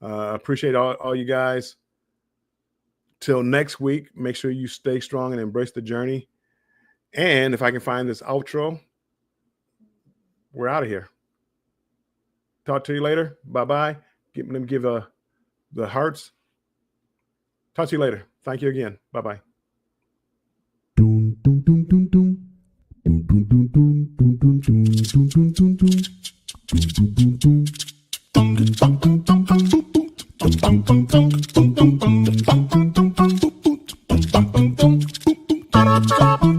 Appreciate all you guys. Till next week, make sure you stay strong and embrace the journey. And if I can find this outro, we're out of here. Talk to you later. Bye-bye. Let me give the hearts. Talk to you later. Thank you again. Bye-bye. Bum,